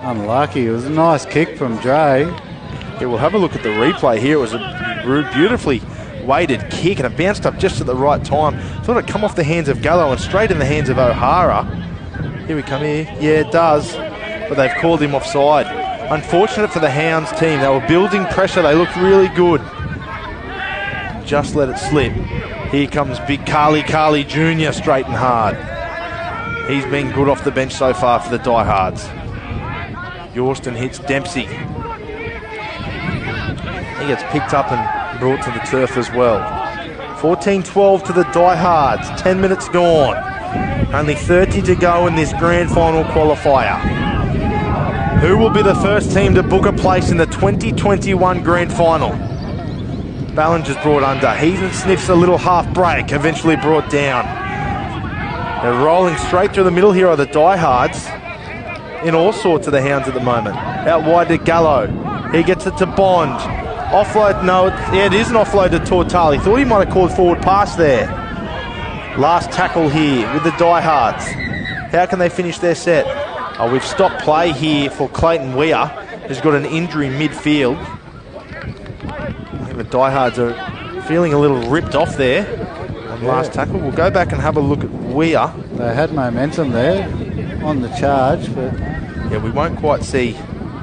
Unlucky. It was a nice kick from Dre. Yeah, we'll have a look at the replay here. It was a beautifully weighted kick and it bounced up just at the right time. Thought it'd come off the hands of Gallo and straight in the hands of O'Hara. Here we come here. Yeah, it does. But they've called him offside. Unfortunate for the Hounds team. They were building pressure. They looked really good. Just let it slip. Here comes big Carly Jr. straight and hard. He's been good off the bench so far for the Diehards. Yorston hits Dempsey. He gets picked up and brought to the turf as well. 14-12 to the Diehards. 10 minutes gone. Only 30 to go in this grand final qualifier. Who will be the first team to book a place in the 2021 grand final? Ballinger's brought under. He sniffs a little half break, eventually brought down. They're rolling straight through the middle here are the Diehards. In all sorts of the Hounds at the moment. Out wide to Gallo. He gets it to Bond. Offload, no, it is an offload to Tortali. Thought he might have called forward pass there. Last tackle here with the Diehards. How can they finish their set? Oh, we've stopped play here for Clayton Weir, who's got an injury midfield. I think the Diehards are feeling a little ripped off there on last tackle. We'll go back and have a look at Weir. They had momentum there on the charge, but yeah, we won't quite see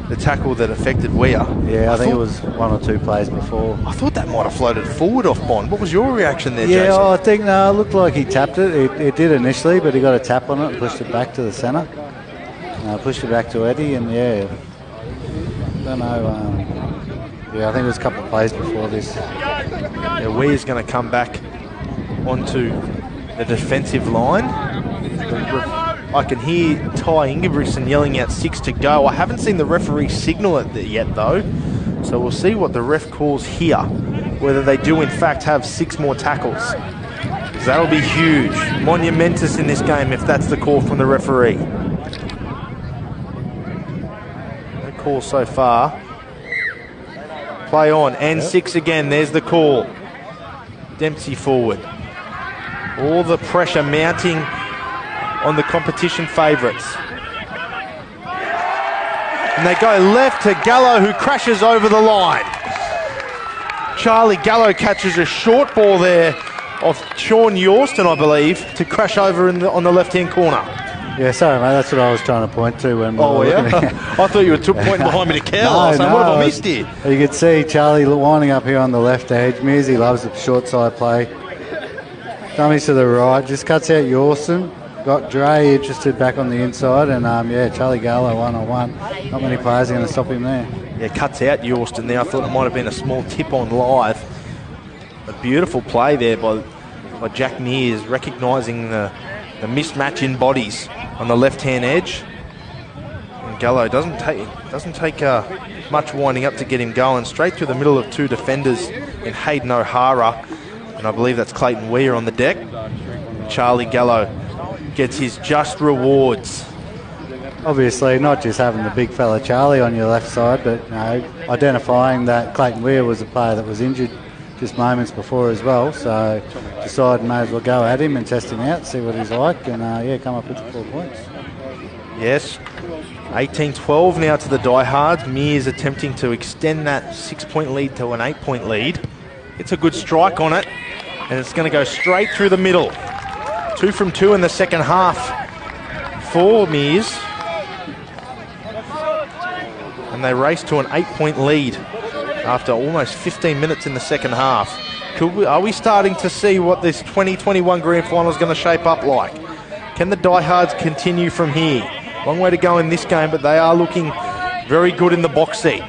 the tackle that affected Weir. Yeah, I think it was one or two plays before. I thought that might have floated forward off Bond. What was your reaction there, yeah, Jason? I think, no, it looked like he tapped it. It did initially, but he got a tap on it and pushed it back to the centre. Pushed it back to Eddie, and yeah, don't know. Yeah, I think it was a couple of plays before this. Yeah, Weir's going to come back onto the defensive line. I can hear Ty Ingebrigtsen yelling out 6 to go. I haven't seen the referee signal it yet, though. So we'll see what the ref calls here, whether they do in fact have 6 more tackles. Because that'll be huge. Monumentous in this game if that's the call from the referee. No call so far. Play on, and 6 again, there's the call. Dempsey forward. All the pressure mounting on the competition favourites. And they go left to Gallo, who crashes over the line. Charlie Gallo catches a short ball there of Sean Yorston, I believe, to crash over on the left-hand corner. Yeah, sorry, mate, that's what I was trying to point to. When I thought you were pointing behind me to Cal. No, what have I missed here? You could see Charlie winding up here on the left edge. Mearsy loves the short side play. Dummies to the right, just cuts out Yorston. Got Dre interested back on the inside, and yeah, Charlie Gallo 1-on-1. Not many players are going to stop him there. Yeah, cuts out Yorston there. I thought it might have been a small tip on live. A beautiful play there by Jack Mears, recognising the mismatch in bodies on the left-hand edge. Gallo. Doesn't take much winding up to get him going. Straight through the middle of two defenders in Hayden O'Hara. And I believe that's Clayton Weir on the deck. Charlie Gallo gets his just rewards. Obviously, not just having the big fella Charlie on your left side, but identifying that Clayton Weir was a player that was injured just moments before as well. So decided may as well go at him and test him out, see what he's like, and come up with the 4 points. Yes, 18-12 now to the Diehards. Mears attempting to extend that 6-point lead to an 8-point lead. It's a good strike on it, and it's going to go straight through the middle. 2 from 2 in the second half for Mears. And they race to an 8-point lead after almost 15 minutes in the second half. Are we starting to see what this 2021 Grand Final is going to shape up like? Can the Diehards continue from here? Long way to go in this game, but they are looking very good in the box seat.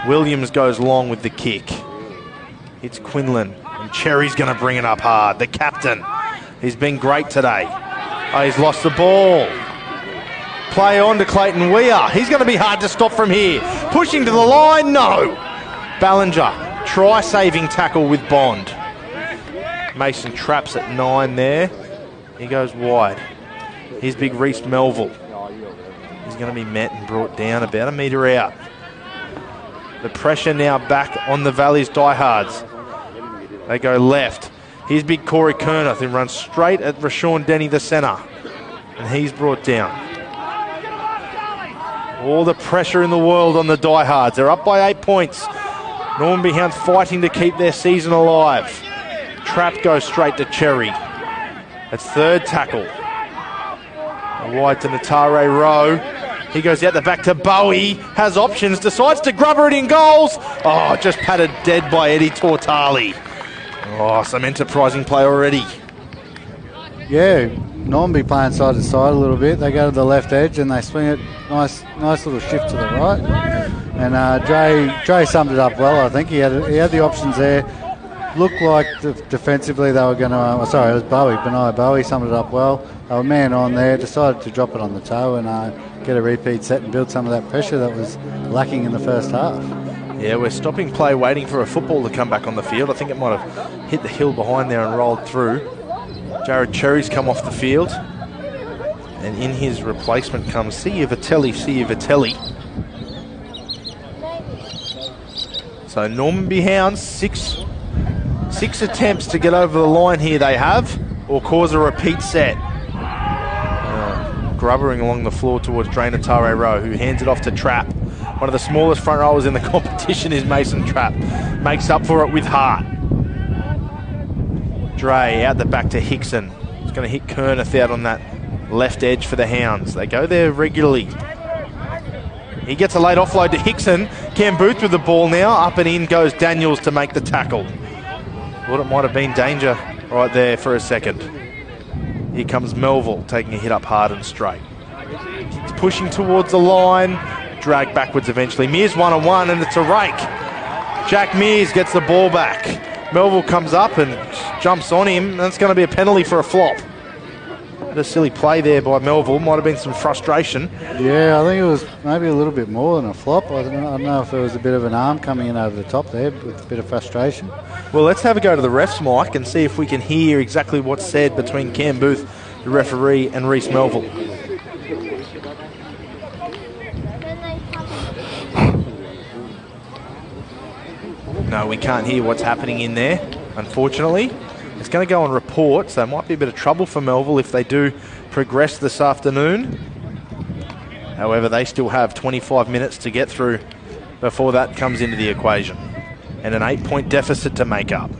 Williams goes long with the kick. It's Quinlan, and Cherry's going to bring it up hard. The captain, he's been great today. Oh, he's lost the ball. Play on to Clayton Weir. He's going to be hard to stop from here. Pushing to the line, no. Ballinger, try-saving tackle with Bond. Mason traps at 9 there. He goes wide. Here's big Reece Melville. He's going to be met and brought down about a metre out. The pressure now back on the Valley's Diehards. They go left. Here's big Corey Kernath, who runs straight at Rashawn Denny, the centre. And he's brought down. All the pressure in the world on the Diehards. They're up by 8 points. Normanby Hounds fighting to keep their season alive. Trap goes straight to Cherry. That's third tackle. Wide to Natare Rowe. He goes out the back to Bowie. Has options. Decides to grubber it in goals. Oh, just patted dead by Eddie Tortali. Oh, some enterprising play already. Yeah, Normanby playing side to side a little bit. They go to the left edge and they swing it. Nice little shift to the right. And Dre summed it up well, I think. He had the options there. Looked like defensively they were going to... sorry, it was Bowie. Benai Bowie summed it up well. They were man on there, decided to drop it on the toe and get a repeat set and build some of that pressure that was lacking in the first half. Yeah, we're stopping play, waiting for a football to come back on the field. I think it might have hit the hill behind there and rolled through. Jared Cherry's come off the field. And in his replacement comes Sia Vitelli. So Normanby Hounds, six attempts to get over the line here they have, or cause a repeat set. Grubbering along the floor towards Drainer Tare Rowe, who hands it off to Trapp. One of the smallest front rowers in the competition is Mason Trapp. Makes up for it with heart. Dre out the back to Hickson. He's going to hit Kernath out on that left edge for the Hounds. They go there regularly. He gets a late offload to Hickson. Cam Booth with the ball now. Up and in goes Daniels to make the tackle. Thought it might have been danger right there for a second. Here comes Melville taking a hit up hard and straight. He's pushing towards the line. Dragged backwards eventually. Mears 1-on-1 and it's a rake. Jack Mears gets the ball back. Melville comes up and jumps on him. That's going to be a penalty for a flop. A silly play there by Melville. Might have been some frustration. Yeah, I think it was maybe a little bit more than a flop. I don't know if there was a bit of an arm coming in over the top there with a bit of frustration. Well, let's have a go to the refs, Mike, and see if we can hear exactly what's said between Cam Booth, the referee, and Reece Melville. No, we can't hear what's happening in there, unfortunately. It's going to go on report, so it might be a bit of trouble for Melville if they do progress this afternoon. However, they still have 25 minutes to get through before that comes into the equation. And an 8-point deficit to make up.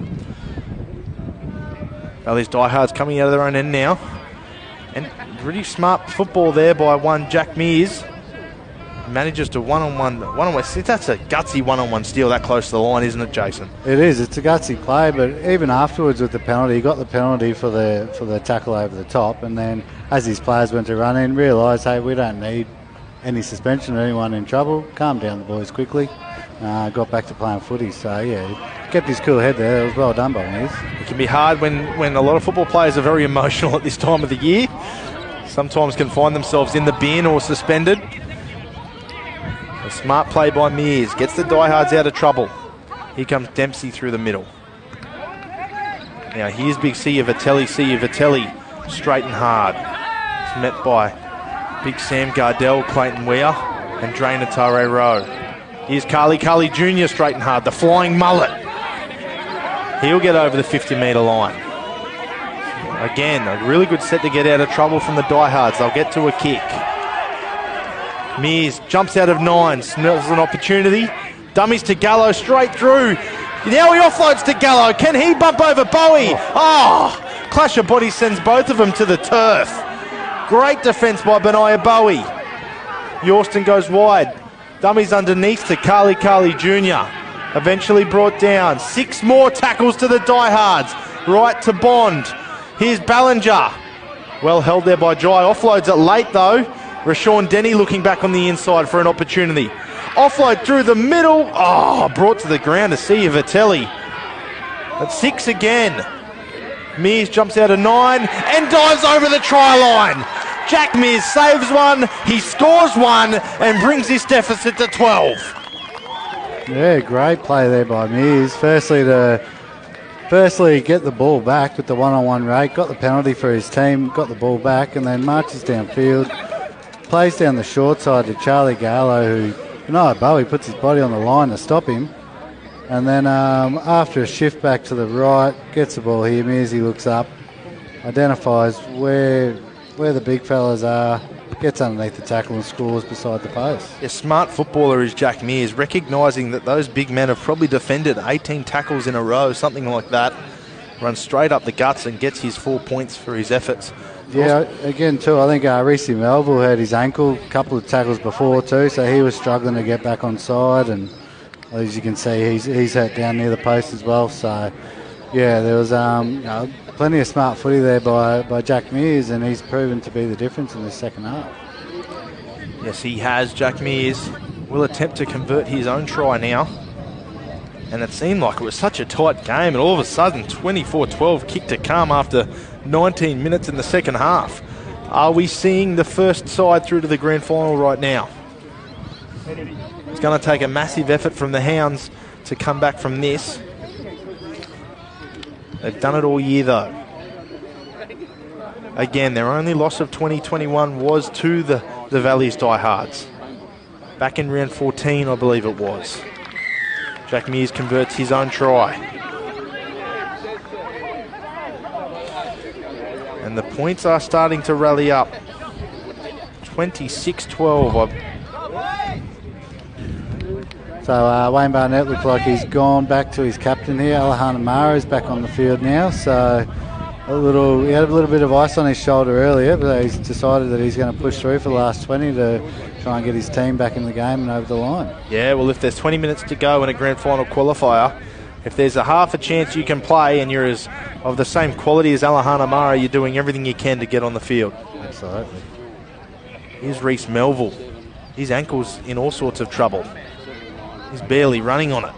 Valley's Diehards coming out of their own end now. And pretty smart football there by one Jack Mears. Manages to one-on-one. That's a gutsy one-on-one steal that close to the line, isn't it, Jason? It is. It's a gutsy play, but even afterwards with the penalty, he got the penalty for the tackle over the top, and then as his players went to run in, realised, hey, we don't need any suspension or anyone in trouble. Calmed down the boys quickly. Got back to playing footy. So, yeah, he kept his cool head there. It was well done by Mears. It can be hard when a lot of football players are very emotional at this time of the year. sometimes can find themselves in the bin or suspended. A smart play by Mears. Gets the Diehards out of trouble. Here comes Dempsey through the middle. Now here's big Vitelli, straight and hard. It's met by big Sam Gardell, Clayton Weir, and Drainer Tare Rowe. Here's Carly Jr. straight and hard, the flying mullet. He'll get over the 50-metre line. Again, a really good set to get out of trouble from the Diehards. They'll get to a kick. Mears jumps out of 9, smells an opportunity. Dummies to Gallo, straight through. Now he offloads to Gallo. Can he bump over Bowie? Oh, clash of bodies sends both of them to the turf. Great defence by Benaiah Bowie. Yorston goes wide. Dummies underneath to Carly Jr. Eventually brought down. 6 more tackles to the Diehards. Right to Bond. Here's Ballinger. Well held there by Jai. Offloads it late though. Rashawn Denny looking back on the inside for an opportunity. Offload through the middle. Oh, brought to the ground to Vitelli. At 6 again. Mears jumps out of 9 and dives over the try line. Jack Mears saves one, he scores one and brings his deficit to 12. Yeah, great play there by Mears. Firstly, get the ball back with the one-on-one rate, got the penalty for his team, got the ball back, and then marches downfield, plays down the short side to Charlie Gallo, who, Bowie puts his body on the line to stop him. And then after a shift back to the right, gets the ball here. Mearsy looks up, identifies where the big fellas are, gets underneath the tackle and scores beside the post. A smart footballer is Jack Mears, recognising that those big men have probably defended 18 tackles in a row, something like that. Runs straight up the guts and gets his 4 points for his efforts. Yeah, again too, I think Reece Melville hurt his ankle a couple of tackles before too, so he was struggling to get back on side, and as you can see, he's hurt down near the post as well. So, yeah, there was plenty of smart footy there by Jack Mears, and he's proven to be the difference in the second half. Yes, he has. Jack Mears will attempt to convert his own try now. And it seemed like it was such a tight game, and all of a sudden, 24-12 kick to come after 19 minutes in the second half. Are we seeing the first side through to the grand final right now? It's going to take a massive effort from the Hounds to come back from this. They've done it all year though. Again, their only loss of 2021 was to the Valley's Diehards. Back in round 14, I believe it was. Jack Mears converts his own try. And the points are starting to rally up. 26-12. So Wayne Barnett looks like he's gone back to his captain here. Alahan Amara is back on the field now. So he had a little bit of ice on his shoulder earlier, but he's decided that he's going to push through for the last 20 to try and get his team back in the game and over the line. Yeah, well, if there's 20 minutes to go in a grand final qualifier, if there's a half a chance you can play and you're of the same quality as Alahan Amara, you're doing everything you can to get on the field. Absolutely. Here's Reece Melville. His ankle's in all sorts of trouble. He's barely running on it.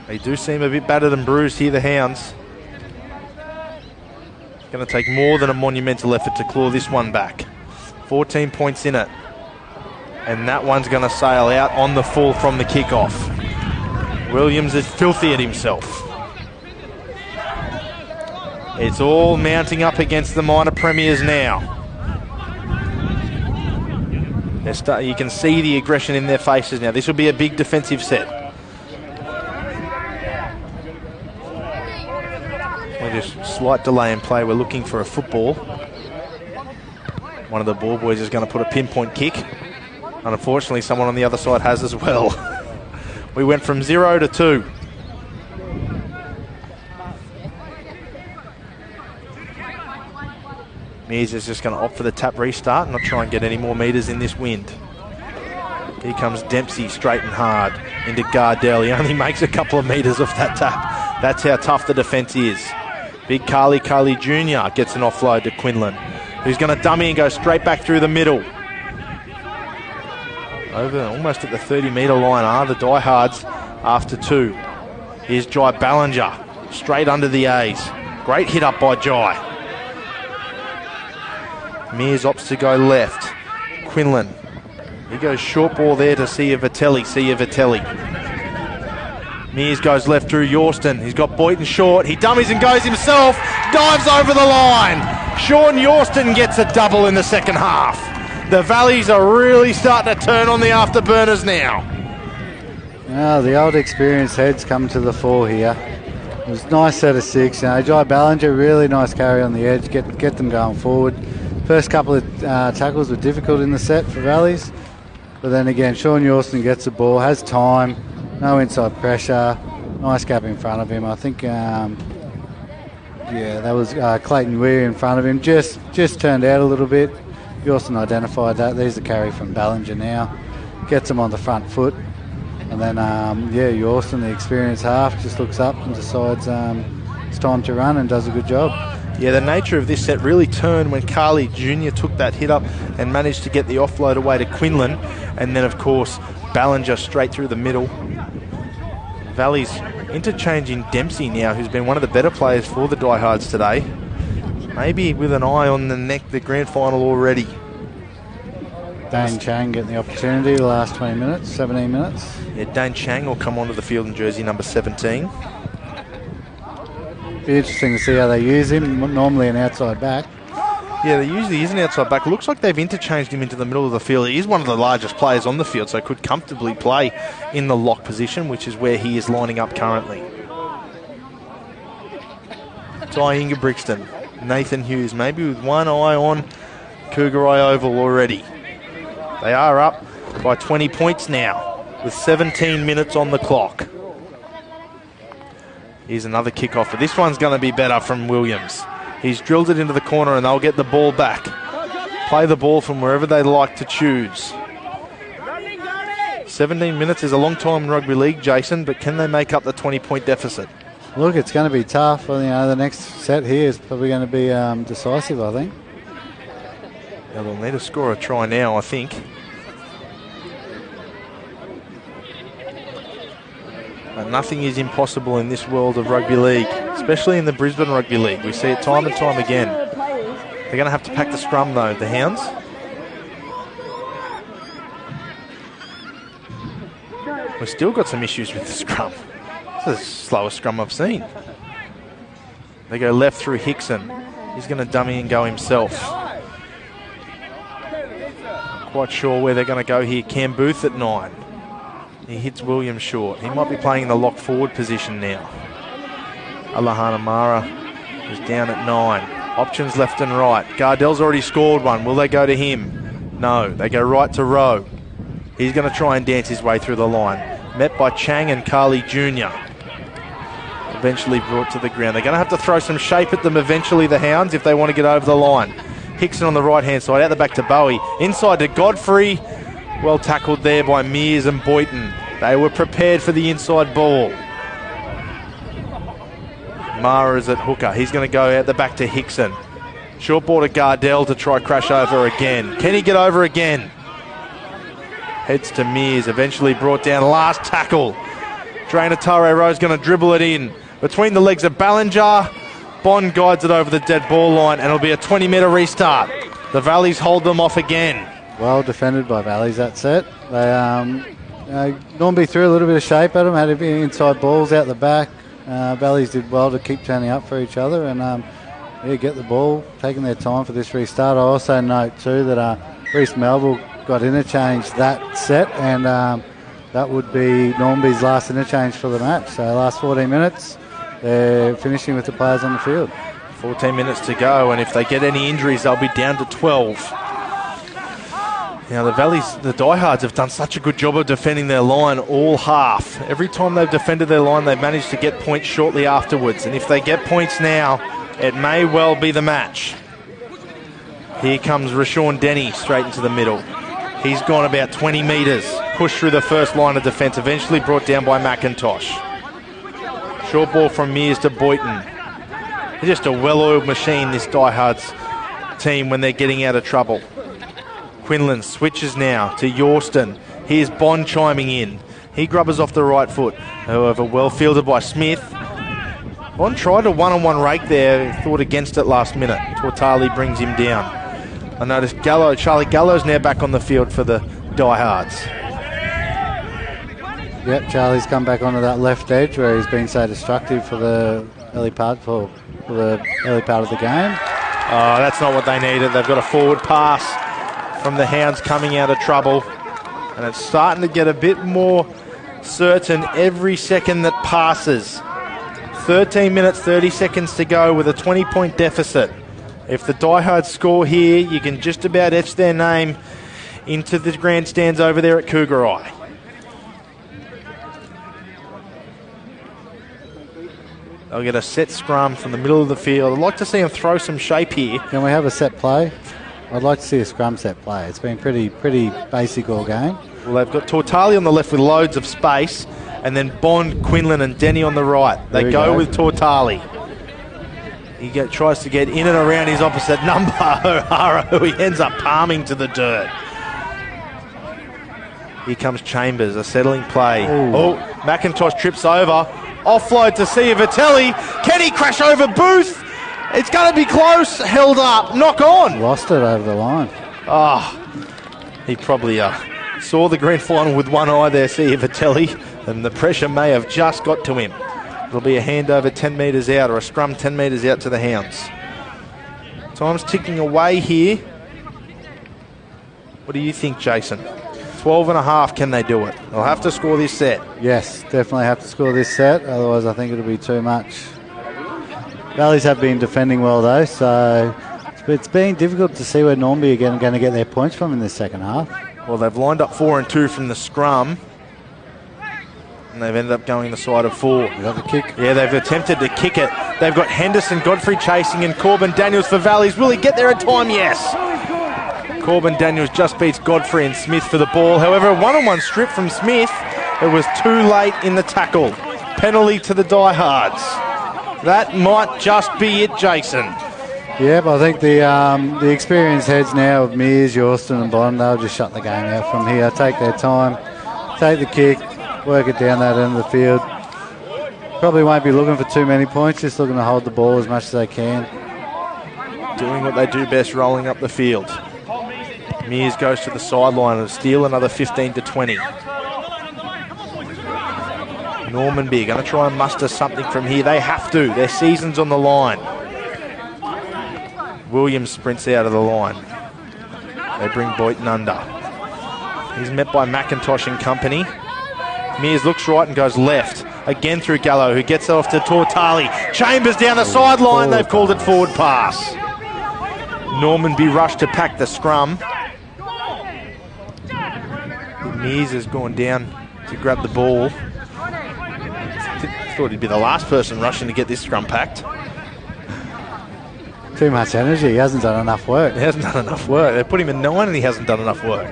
They do seem a bit battered and bruised here, the Hounds. It's going to take more than a monumental effort to claw this one back. 14 points in it. And that one's going to sail out on the full from the kickoff. Williams is filthy at himself. It's all mounting up against the minor premiers now. You can see the aggression in their faces now. This will be a big defensive set. Just slight delay in play. We're looking for a football. One of the ball boys is going to put a pinpoint kick. And unfortunately, someone on the other side has as well. We went from 0 to 2. Mears is just going to opt for the tap restart and not try and get any more metres in this wind. Here comes Dempsey straight and hard into Gardell. He only makes a couple of metres off that tap. That's how tough the defence is. Big Carly Jr. gets an offload to Quinlan, who's going to dummy and go straight back through the middle. Over almost at the 30-metre line are the Diehards after 2. Here's Jai Ballinger straight under the A's. Great hit up by Jai. Mears opts to go left. Quinlan. He goes short ball there to Vitelli. Mears goes left through Yorston. He's got Boyton short. He dummies and goes himself. Dives over the line. Sean Yorston gets a double in the second half. The Valleys are really starting to turn on the afterburners now. The old experienced heads come to the fore here. It was a nice set of 6. Jai Ballinger, really nice carry on the edge, get them going forward. First couple of tackles were difficult in the set for Valleys. But then again, Sean Yorston gets the ball, has time, no inside pressure, nice gap in front of him. I think, that was Clayton Weir in front of him. Just turned out a little bit. Yorston identified that. There's the carry from Ballinger now. Gets him on the front foot. And then, Yorston, the experienced half, just looks up and decides it's time to run and does a good job. Yeah, the nature of this set really turned when Carly Jr. took that hit up and managed to get the offload away to Quinlan. And then, of course, Ballinger straight through the middle. Valley's interchanging Dempsey now, who's been one of the better players for the Diehards today. Maybe with an eye on the grand final already. Dane Chang getting the opportunity the last 20 minutes, 17 minutes. Yeah, Dane Chang will come onto the field in jersey number 17. Be interesting to see how they use him. Normally an outside back. Yeah, they usually is an outside back. Looks like they've interchanged him into the middle of the field. He is one of the largest players on the field, so could comfortably play in the lock position, which is where he is lining up currently. Ty Ingebrigtsen, Nathan Hughes, maybe with one eye on Cougar Eye Oval already. They are up by 20 points now, with 17 minutes on the clock. Here's another kickoff, but this one's going to be better from Williams. He's drilled it into the corner and they'll get the ball back. Play the ball from wherever they like to choose. 17 minutes is a long time in rugby league, Jason, but can they make up the 20-point deficit? Look, it's going to be tough. The next set here is probably going to be decisive, I think. Yeah, they'll need to score a try now, I think. But nothing is impossible in this world of rugby league, especially in the Brisbane Rugby League. We see it time and time again. They're going to have to pack the scrum, though, the Hounds. We've still got some issues with the scrum. It's the slowest scrum I've seen. They go left through Hickson. He's going to dummy and go himself. Quite sure where they're going to go here. Cam Booth at 9. He hits Williams short. He might be playing in the lock forward position now. Alahana Mara is down at 9. Options left and right. Gardell's already scored one. Will they go to him? No. They go right to Rowe. He's going to try and dance his way through the line. Met by Chang and Carly Jr. Eventually brought to the ground. They're going to have to throw some shape at them eventually, the Hounds, if they want to get over the line. Hickson on the right-hand side, out the back to Bowie. Inside to Godfrey. Well tackled there by Mears and Boyton. They were prepared for the inside ball. Mara is at hooker. He's going to go out the back to Hickson. Short ball to Gardell to try crash over again. Can he get over again? Heads to Mears. Eventually brought down. Last tackle. Drainatare Rowe's going to dribble it in. Between the legs of Ballinger. Bond guides it over the dead ball line and it'll be a 20-metre restart. The Valleys hold them off again. Well defended by Valleys, that set. Normanby threw a little bit of shape at them, had a bit of inside balls out the back. Valleys did well to keep turning up for each other and get the ball, taking their time for this restart. I also note too that Reece Melville got interchanged that set and that would be Normanby's last interchange for the match. So last 14 minutes, they're finishing with the players on the field. 14 minutes to go, and if they get any injuries, they'll be down to 12. Now, the Diehards have done such a good job of defending their line all half. Every time they've defended their line, they've managed to get points shortly afterwards. And if they get points now, it may well be the match. Here comes Rashawn Denny straight into the middle. He's gone about 20 metres, pushed through the first line of defence, eventually brought down by McIntosh. Short ball from Mears to Boyton. They're just a well-oiled machine, this Diehards team, when they're getting out of trouble. Quinlan switches now to Yorston. Here's Bond chiming in. He grubbers off the right foot. However, well fielded by Smith. Bond tried a one-on-one rake there, thought against it last minute. Tortali brings him down. I noticed Charlie Gallo's now back on the field for the Diehards. Yep, Charlie's come back onto that left edge where he's been so destructive for the early part of the game. Oh, that's not what they needed. They've got a forward pass from the Hounds coming out of trouble. And it's starting to get a bit more certain every second that passes. 13 minutes, 30 seconds to go with a 20-point deficit. If the Diehards score here, you can just about etch their name into the grandstands over there at Cougar Eye. They'll get a set scrum from the middle of the field. I'd like to see them throw some shape here. Can we have a set play? I'd like to see a scrum set play. It's been pretty basic all game. Well, they've got Tortali on the left with loads of space, and then Bond, Quinlan and Denny on the right. They go with Tortali. He tries to get in and around his opposite number, O'Hara, who he ends up palming to the dirt. Here comes Chambers, a settling play. Ooh. Oh, McIntosh trips over. Offload to Vitelli. Can he crash over Booth? It's going to be close. Held up. Knock on. Lost it over the line. He probably saw the grand final with one eye there, Vitelli, and the pressure may have just got to him. It'll be a handover 10 metres out, or a scrum 10 metres out to the Hounds. Time's ticking away here. What do you think, Jason? 12 and a half, can they do it? They'll have to score this set. Yes, definitely have to score this set, otherwise I think it'll be too much. Valleys have been defending well though, so it's been difficult to see where Normanby are going to get their points from in this second half. Well, they've lined up 4 and 2 from the scrum, and they've ended up going the side of 4. You got the kick? Yeah, they've attempted to kick it. They've got Henderson, Godfrey chasing, and Corbin Daniels for Valleys. Will he get there in time? Yes. Corbin Daniels just beats Godfrey and Smith for the ball. However, a one-on-one strip from Smith. It was too late in the tackle. Penalty to the Diehards. That might just be it, Jason. Yeah, but I think the experienced heads now of Mears, Yorston and Bond, they'll just shut the game out from here. Take their time, take the kick, work it down that end of the field. Probably won't be looking for too many points, just looking to hold the ball as much as they can. Doing what they do best, rolling up the field. Mears goes to the sideline and steal another 15 to 20. Normanby going to try and muster something from here. They have to. Their season's on the line. Williams sprints out of the line. They bring Boyton under. He's met by McIntosh and company. Mears looks right and goes left. Again through Gallo, who gets it off to Tortali. Chambers down the sideline. They've called it forward pass. Normanby rushed to pack the scrum. Mears has gone down to grab the ball. Thought he'd be the last person rushing to get this scrum packed. Too much energy. He hasn't done enough work. He hasn't done enough work. They put him in 9 and he hasn't done enough work.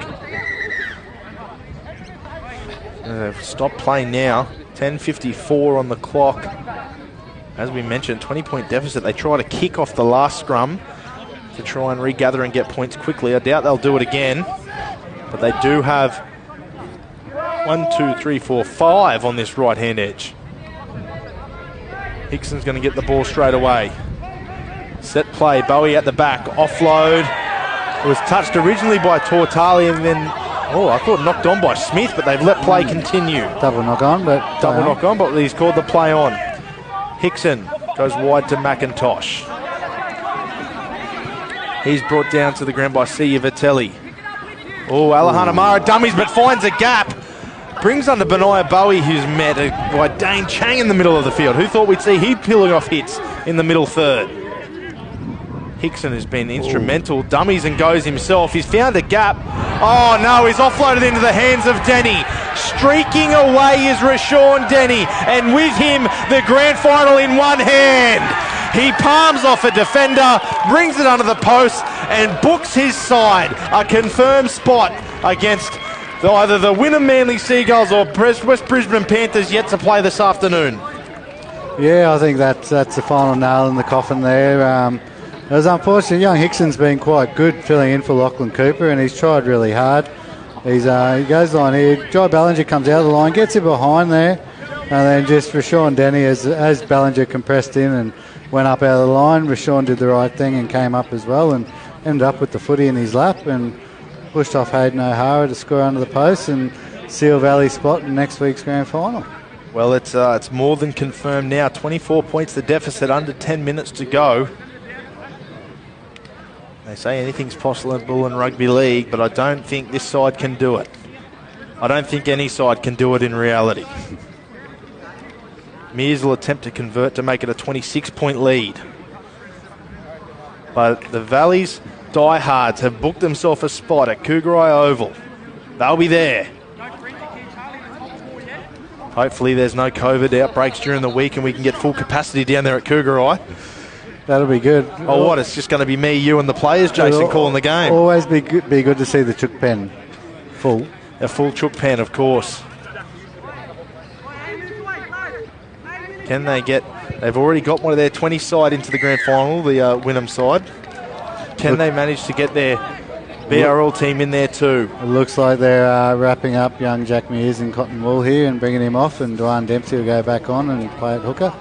They've stopped playing now. 10:54 on the clock. As we mentioned, 20-point deficit. They try to kick off the last scrum to try and regather and get points quickly. I doubt they'll do it again. But they do have 1, 2, 3, 4, 5 on this right-hand edge. Hickson's going to get the ball straight away. Set play, Bowie at the back, offload. It was touched originally by Tortali and then, I thought knocked on by Smith, but they've let play continue. Double knock on, but he's called the play on. Hickson goes wide to McIntosh. He's brought down to the ground by Vitelli. Alahan Amara dummies but finds a gap. Brings under Benaiah Bowie, who's met by Dane Chang in the middle of the field. Who thought we'd see he peeling off hits in the middle third? Hickson has been instrumental. Dummies and goes himself. He's found a gap. Oh no, he's offloaded into the hands of Denny. Streaking away is Rashawn Denny. And with him, the grand final in one hand. He palms off a defender, brings it under the post and books his side. A confirmed spot against either the Wynnum Manly Seagulls or West Brisbane Panthers yet to play this afternoon. Yeah, I think that's the final nail in the coffin there. It was unfortunate. Young Hickson's been quite good filling in for Lachlan Cooper, and he's tried really hard. He goes on here. Jai Ballinger comes out of the line, gets it behind there, and then just Rashawn Denny, as Ballinger compressed in and went up out of the line, Rashawn did the right thing and came up as well and ended up with the footy in his lap and pushed off Hayden O'Hara to score under the post and seal Valley's spot in next week's grand final. Well, it's more than confirmed now. 24 points the deficit, under 10 minutes to go. They say anything's possible in rugby league, but I don't think this side can do it. I don't think any side can do it in reality. Mears will attempt to convert to make it a 26-point lead. But the Valley's Diehards have booked themselves a spot at Cougarai Oval. They'll be there. Hopefully there's no COVID outbreaks during the week and we can get full capacity down there at Cougarai. That'll be good. Oh, what? It's just going to be me, you and the players, Jason, calling the game. Always be good to see the chook pen full. A full chook pen, of course. Can they get... They've already got one of their 20 side into the grand final, the Wynnum side. Can they manage to get their BRL team in there too? It looks like they're wrapping up young Jack Mears in cotton wool here and bringing him off, and Dwayne Dempsey will go back on and play at hooker.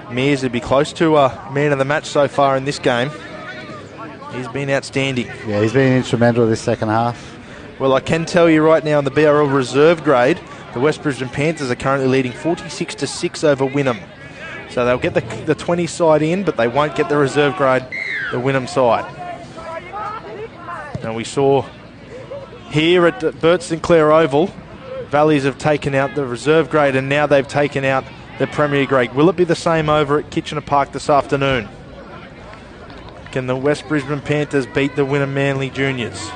Mears would be close to man of the match so far in this game. He's been outstanding. Yeah, he's been instrumental this second half. Well, I can tell you right now in the BRL reserve grade, the West Brisbane Panthers are currently leading 46-6 over Wynnum. So they'll get the 20 side in, but they won't get the reserve grade, the Wynnum side. And we saw here at Bert Sinclair Oval, Valleys have taken out the reserve grade and now they've taken out the Premier grade. Will it be the same over at Kitchener Park this afternoon? Can the West Brisbane Panthers beat the Wynnum Manly Juniors?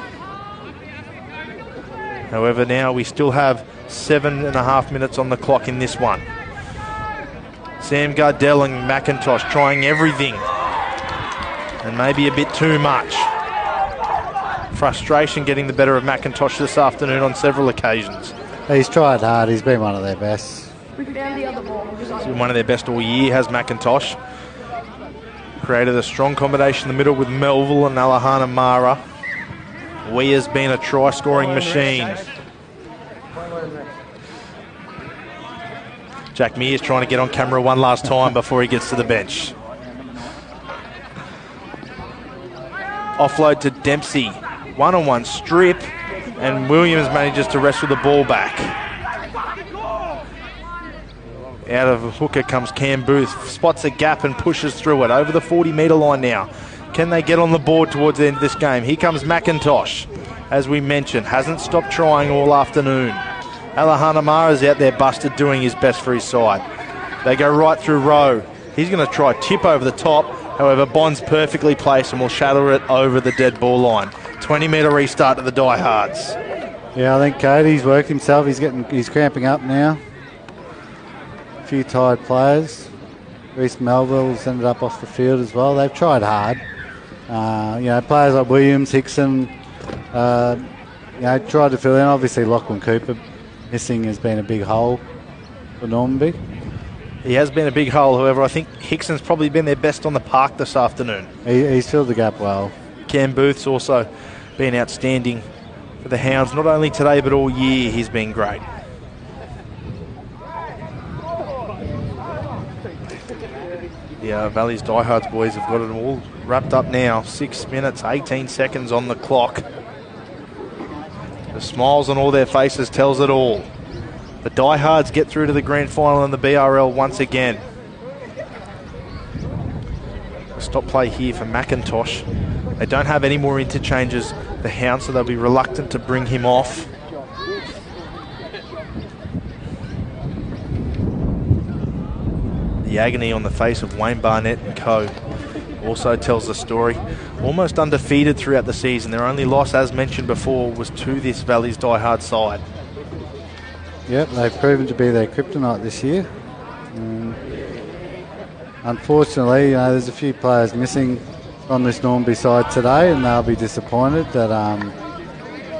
However, now we still have 7.5 minutes on the clock in this one. Sam Gardell and McIntosh trying everything. And maybe a bit too much. Frustration getting the better of McIntosh this afternoon on several occasions. He's tried hard. He's been one of their best. He's been one of their best all year, has McIntosh. Created a strong combination in the middle with Melville and Alahana Mara. Weir's been a try-scoring machine. Jack Mears trying to get on camera one last time before he gets to the bench. Offload to Dempsey. One-on-one strip, and Williams manages to wrestle the ball back. Out of a hooker comes Cam Booth, spots a gap and pushes through it over the 40-metre line now. Can they get on the board towards the end of this game? Here comes McIntosh, as we mentioned, hasn't stopped trying all afternoon. Alahana Mara's out there busted, doing his best for his side. They go right through Rowe. He's going to try tip over the top. However, Bond's perfectly placed and will shatter it over the dead ball line. 20-metre restart to the Diehards. Yeah, I think Cody's worked himself. He's cramping up now. A few tired players. Reece Melville's ended up off the field as well. They've tried hard. Players like Williams, Hickson, tried to fill in. Obviously, Lachlan Cooper missing has been a big hole for Normanby. He has been a big hole, however. I think Hickson's probably been their best on the park this afternoon. He's filled the gap well. Cam Booth's also been outstanding for the Hounds, not only today but all year. He's been great. The Valley's Diehards boys have got it all wrapped up now. 6 minutes, 18 seconds on the clock. The smiles on all their faces tells it all. The Diehards get through to the grand final in the BRL once again. Stop play here for McIntosh. They don't have any more interchanges, the Hounds, so they'll be reluctant to bring him off. The agony on the face of Wayne Barnett and co. also tells the story. Almost undefeated throughout the season. Their only loss, as mentioned before, was to this Valley's Diehard side. Yep, they've proven to be their kryptonite this year. Unfortunately, there's a few players missing on this Normanby side today, and they'll be disappointed that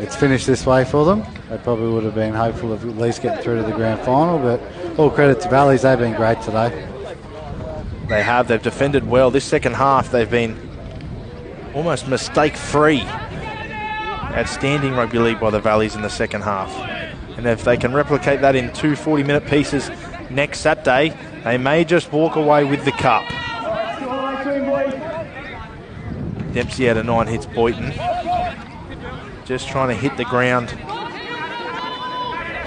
it's finished this way for them. They probably would have been hopeful of at least getting through to the grand final, but all credit to Valleys, they've been great today. They have. They've defended well. This second half, they've been almost mistake-free. Outstanding rugby league by the Valleys in the second half. And if they can replicate that in 2 40-minute pieces next Saturday, they may just walk away with the cup. Dempsey out of 9 hits Boyton. Just trying to hit the ground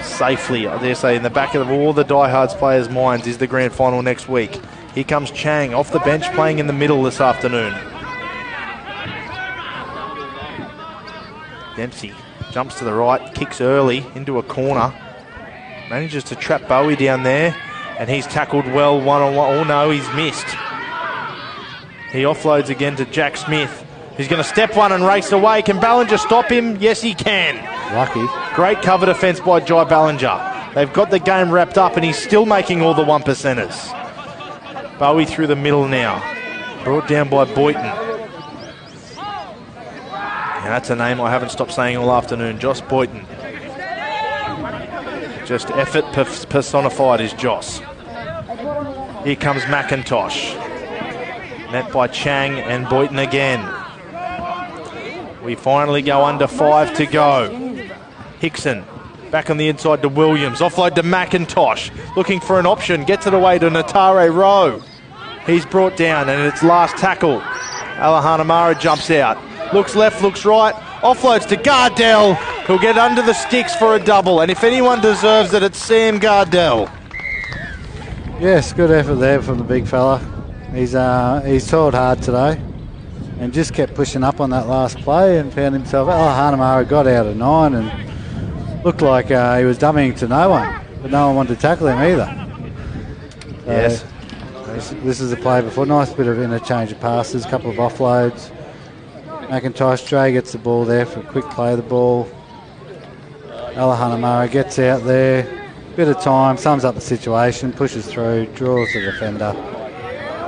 safely. I dare say in the back of all the Diehards players' minds is the grand final next week. Here comes Chang off the bench playing in the middle this afternoon. Dempsey jumps to the right, kicks early into a corner. Manages to trap Bowie down there, and he's tackled well one-on-one. Oh no, he's missed. He offloads again to Jack Smith. He's going to step one and race away. Can Ballinger stop him? Yes, he can. Lucky. Great cover defence by Jai Ballinger. They've got the game wrapped up, and he's still making all the one percenters. Bowie through the middle now. Brought down by Boyton. And that's a name I haven't stopped saying all afternoon, Joss Boyton. Just effort personified is Joss. Here comes McIntosh. Met by Chang and Boyton again. We finally go under 5 to go. Hickson back on the inside to Williams. Offload to McIntosh. Looking for an option. Gets it away to Natare Rowe. He's brought down and it's last tackle. Alahanamara jumps out. Looks left, looks right. Offloads to Gardell, who'll get under the sticks for a double. And if anyone deserves it, it's Sam Gardell. Yes, good effort there from the big fella. He's toiled hard today and just kept pushing up on that last play and found himself. Hanamara got out of 9 and looked like he was dummying to no one, but no one wanted to tackle him either. So yes. This is a play before. Nice bit of interchange of passes, couple of offloads. McIntosh, Dre gets the ball there for a quick play of the ball. Alahanamara gets out there, bit of time, sums up the situation, pushes through, draws the defender.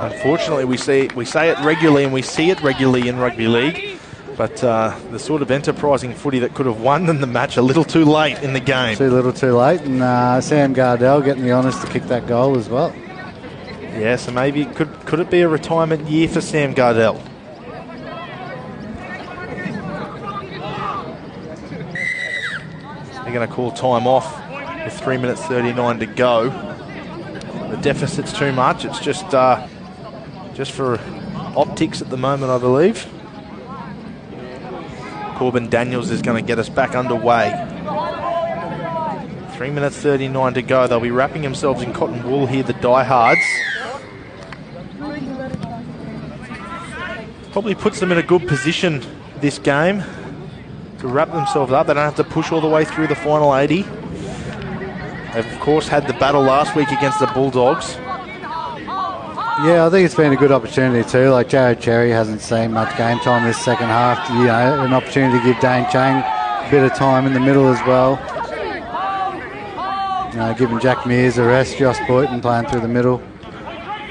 Unfortunately, we say it regularly and we see it regularly in rugby league, but the sort of enterprising footy that could have won them the match a little too late in the game. Too little too late, and Sam Gardell getting the honours to kick that goal as well. Yeah, so maybe could it be a retirement year for Sam Gardell? They're going to call time off with 3 minutes 39 to go. The deficit's too much. It's just for optics at the moment, I believe. Corbin Daniels is going to get us back underway. 3 minutes 39 to go. They'll be wrapping themselves in cotton wool here, the Diehards. Probably puts them in a good position this game to wrap themselves up. They don't have to push all the way through the final 80. They've, of course, had the battle last week against the Bulldogs. Yeah, I think it's been a good opportunity too. Like Jared Cherry hasn't seen much game time this second half. You know, an opportunity to give Dane Chang a bit of time in the middle as well. You know, giving Jack Mears a rest, Joss Boyton playing through the middle.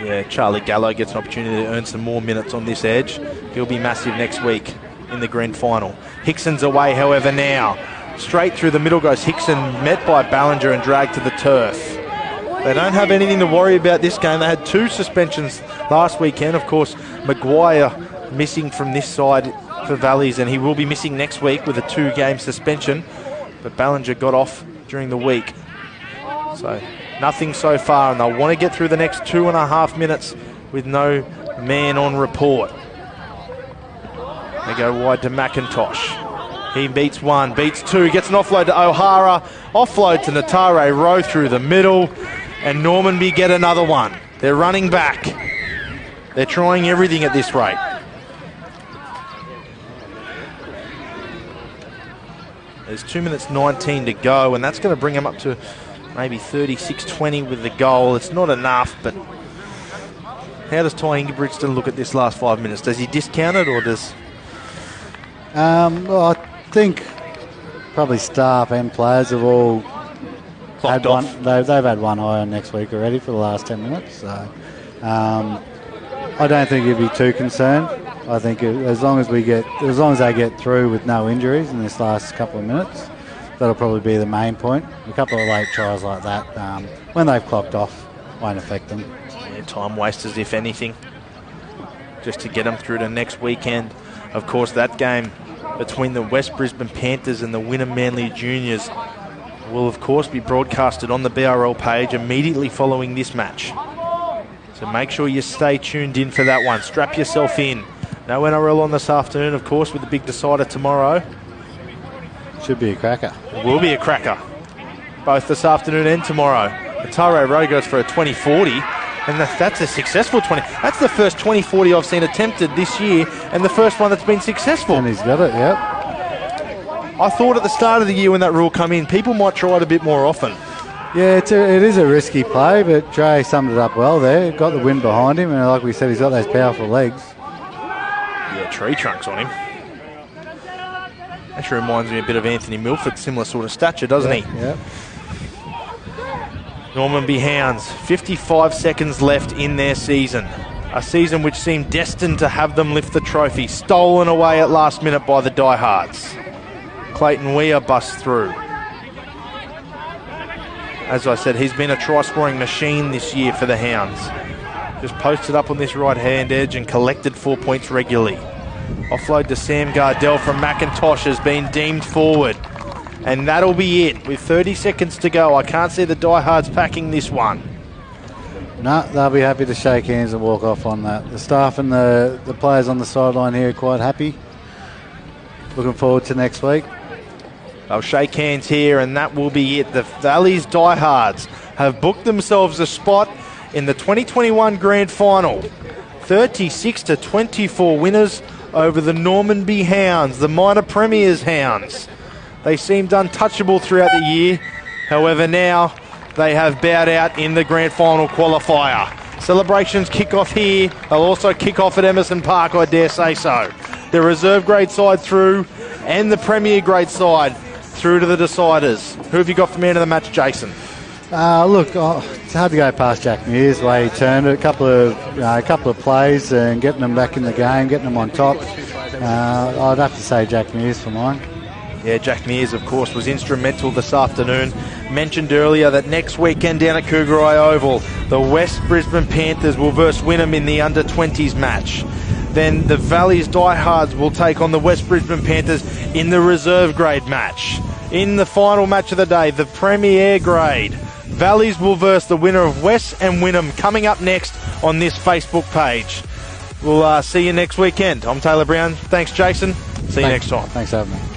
Yeah, Charlie Gallo gets an opportunity to earn some more minutes on this edge. He'll be massive next week in the grand final. Hickson's away, however, now. Straight through the middle goes Hickson, met by Ballinger and dragged to the turf. They don't have anything to worry about this game. They had 2 suspensions last weekend. Of course, Maguire missing from this side for Valleys, and he will be missing next week with a 2-game suspension. But Ballinger got off during the week. So nothing so far, and they'll want to get through the next 2.5 minutes with no man on report. They go wide to McIntosh. He beats 1, beats 2, gets an offload to O'Hara, offload to Natare Rowe through the middle, and Normanby get another one. They're running back. They're trying everything at this rate. There's 2 minutes 19 to go, and that's going to bring them up to maybe 36-20 with the goal. It's not enough, but how does Ty Ingebrigtsen look at this last 5 minutes? Does he discount it, or does... Well, I think probably staff and players have all had one. They've had one eye on next week already for the last 10 minutes. So I don't think you'd be too concerned. I think as long as they get through with no injuries in this last couple of minutes, that'll probably be the main point. A couple of late tries like that, when they've clocked off, won't affect them. Yeah, time wasters, if anything, just to get them through to next weekend. Of course, that game between the West Brisbane Panthers and the Wynnum Manly Juniors will, of course, be broadcasted on the BRL page immediately following this match. So make sure you stay tuned in for that one. Strap yourself in. No NRL on this afternoon, of course, with the big decider tomorrow. Should be a cracker. It will be a cracker, both this afternoon and tomorrow. Atare Rowe goes for a 20-40, and that's a successful 20. That's the first 20-40 I've seen attempted this year, and the first one that's been successful. And he's got it, yep. I thought at the start of the year when that rule come in, people might try it a bit more often. Yeah, it is a risky play, but Dre summed it up well there. Got the wind behind him, and like we said, he's got those powerful legs. Yeah, tree trunks on him. Actually reminds me a bit of Anthony Milford, similar sort of stature, doesn't he? Yep. Normanby Hounds, 55 seconds left in their season. A season which seemed destined to have them lift the trophy, stolen away at last minute by the Diehards. Clayton Weir busts through. As I said, he's been a try-scoring machine this year for the Hounds. Just posted up on this right-hand edge and collected 4 points regularly. Offload to Sam Gardell from McIntosh has been deemed forward. And that'll be it. With 30 seconds to go, I can't see the Diehards packing this one. No, they'll be happy to shake hands and walk off on that. The staff and the players on the sideline here are quite happy. Looking forward to next week. They'll shake hands here, and that will be it. The Valley's Diehards have booked themselves a spot in the 2021 Grand Final. 36-24 winners over the Normanby Hounds, the minor premiers Hounds. They seemed untouchable throughout the year. However, now they have bowed out in the Grand Final qualifier. Celebrations kick off here. They'll also kick off at Emerson Park, I dare say so. The reserve grade side through, and the premier grade side through to the deciders. Who have you got for man of the match, Jason? Look, it's hard to go past Jack Mears, the way he turned it. A couple of plays and getting them back in the game, getting them on top. I'd have to say Jack Mears for mine. Yeah, Jack Mears, of course, was instrumental this afternoon. Mentioned earlier that next weekend down at Cougarai Oval, the West Brisbane Panthers will verse Wynnum in the under-20s match. Then the Valley's Diehards will take on the West Brisbane Panthers in the reserve grade match. In the final match of the day, the Premier grade, Valleys will verse the winner of West and Wynnum, coming up next on this Facebook page. We'll see you next weekend. I'm Taylor Brown. Thanks, Jason. See you next time. Thanks for having me.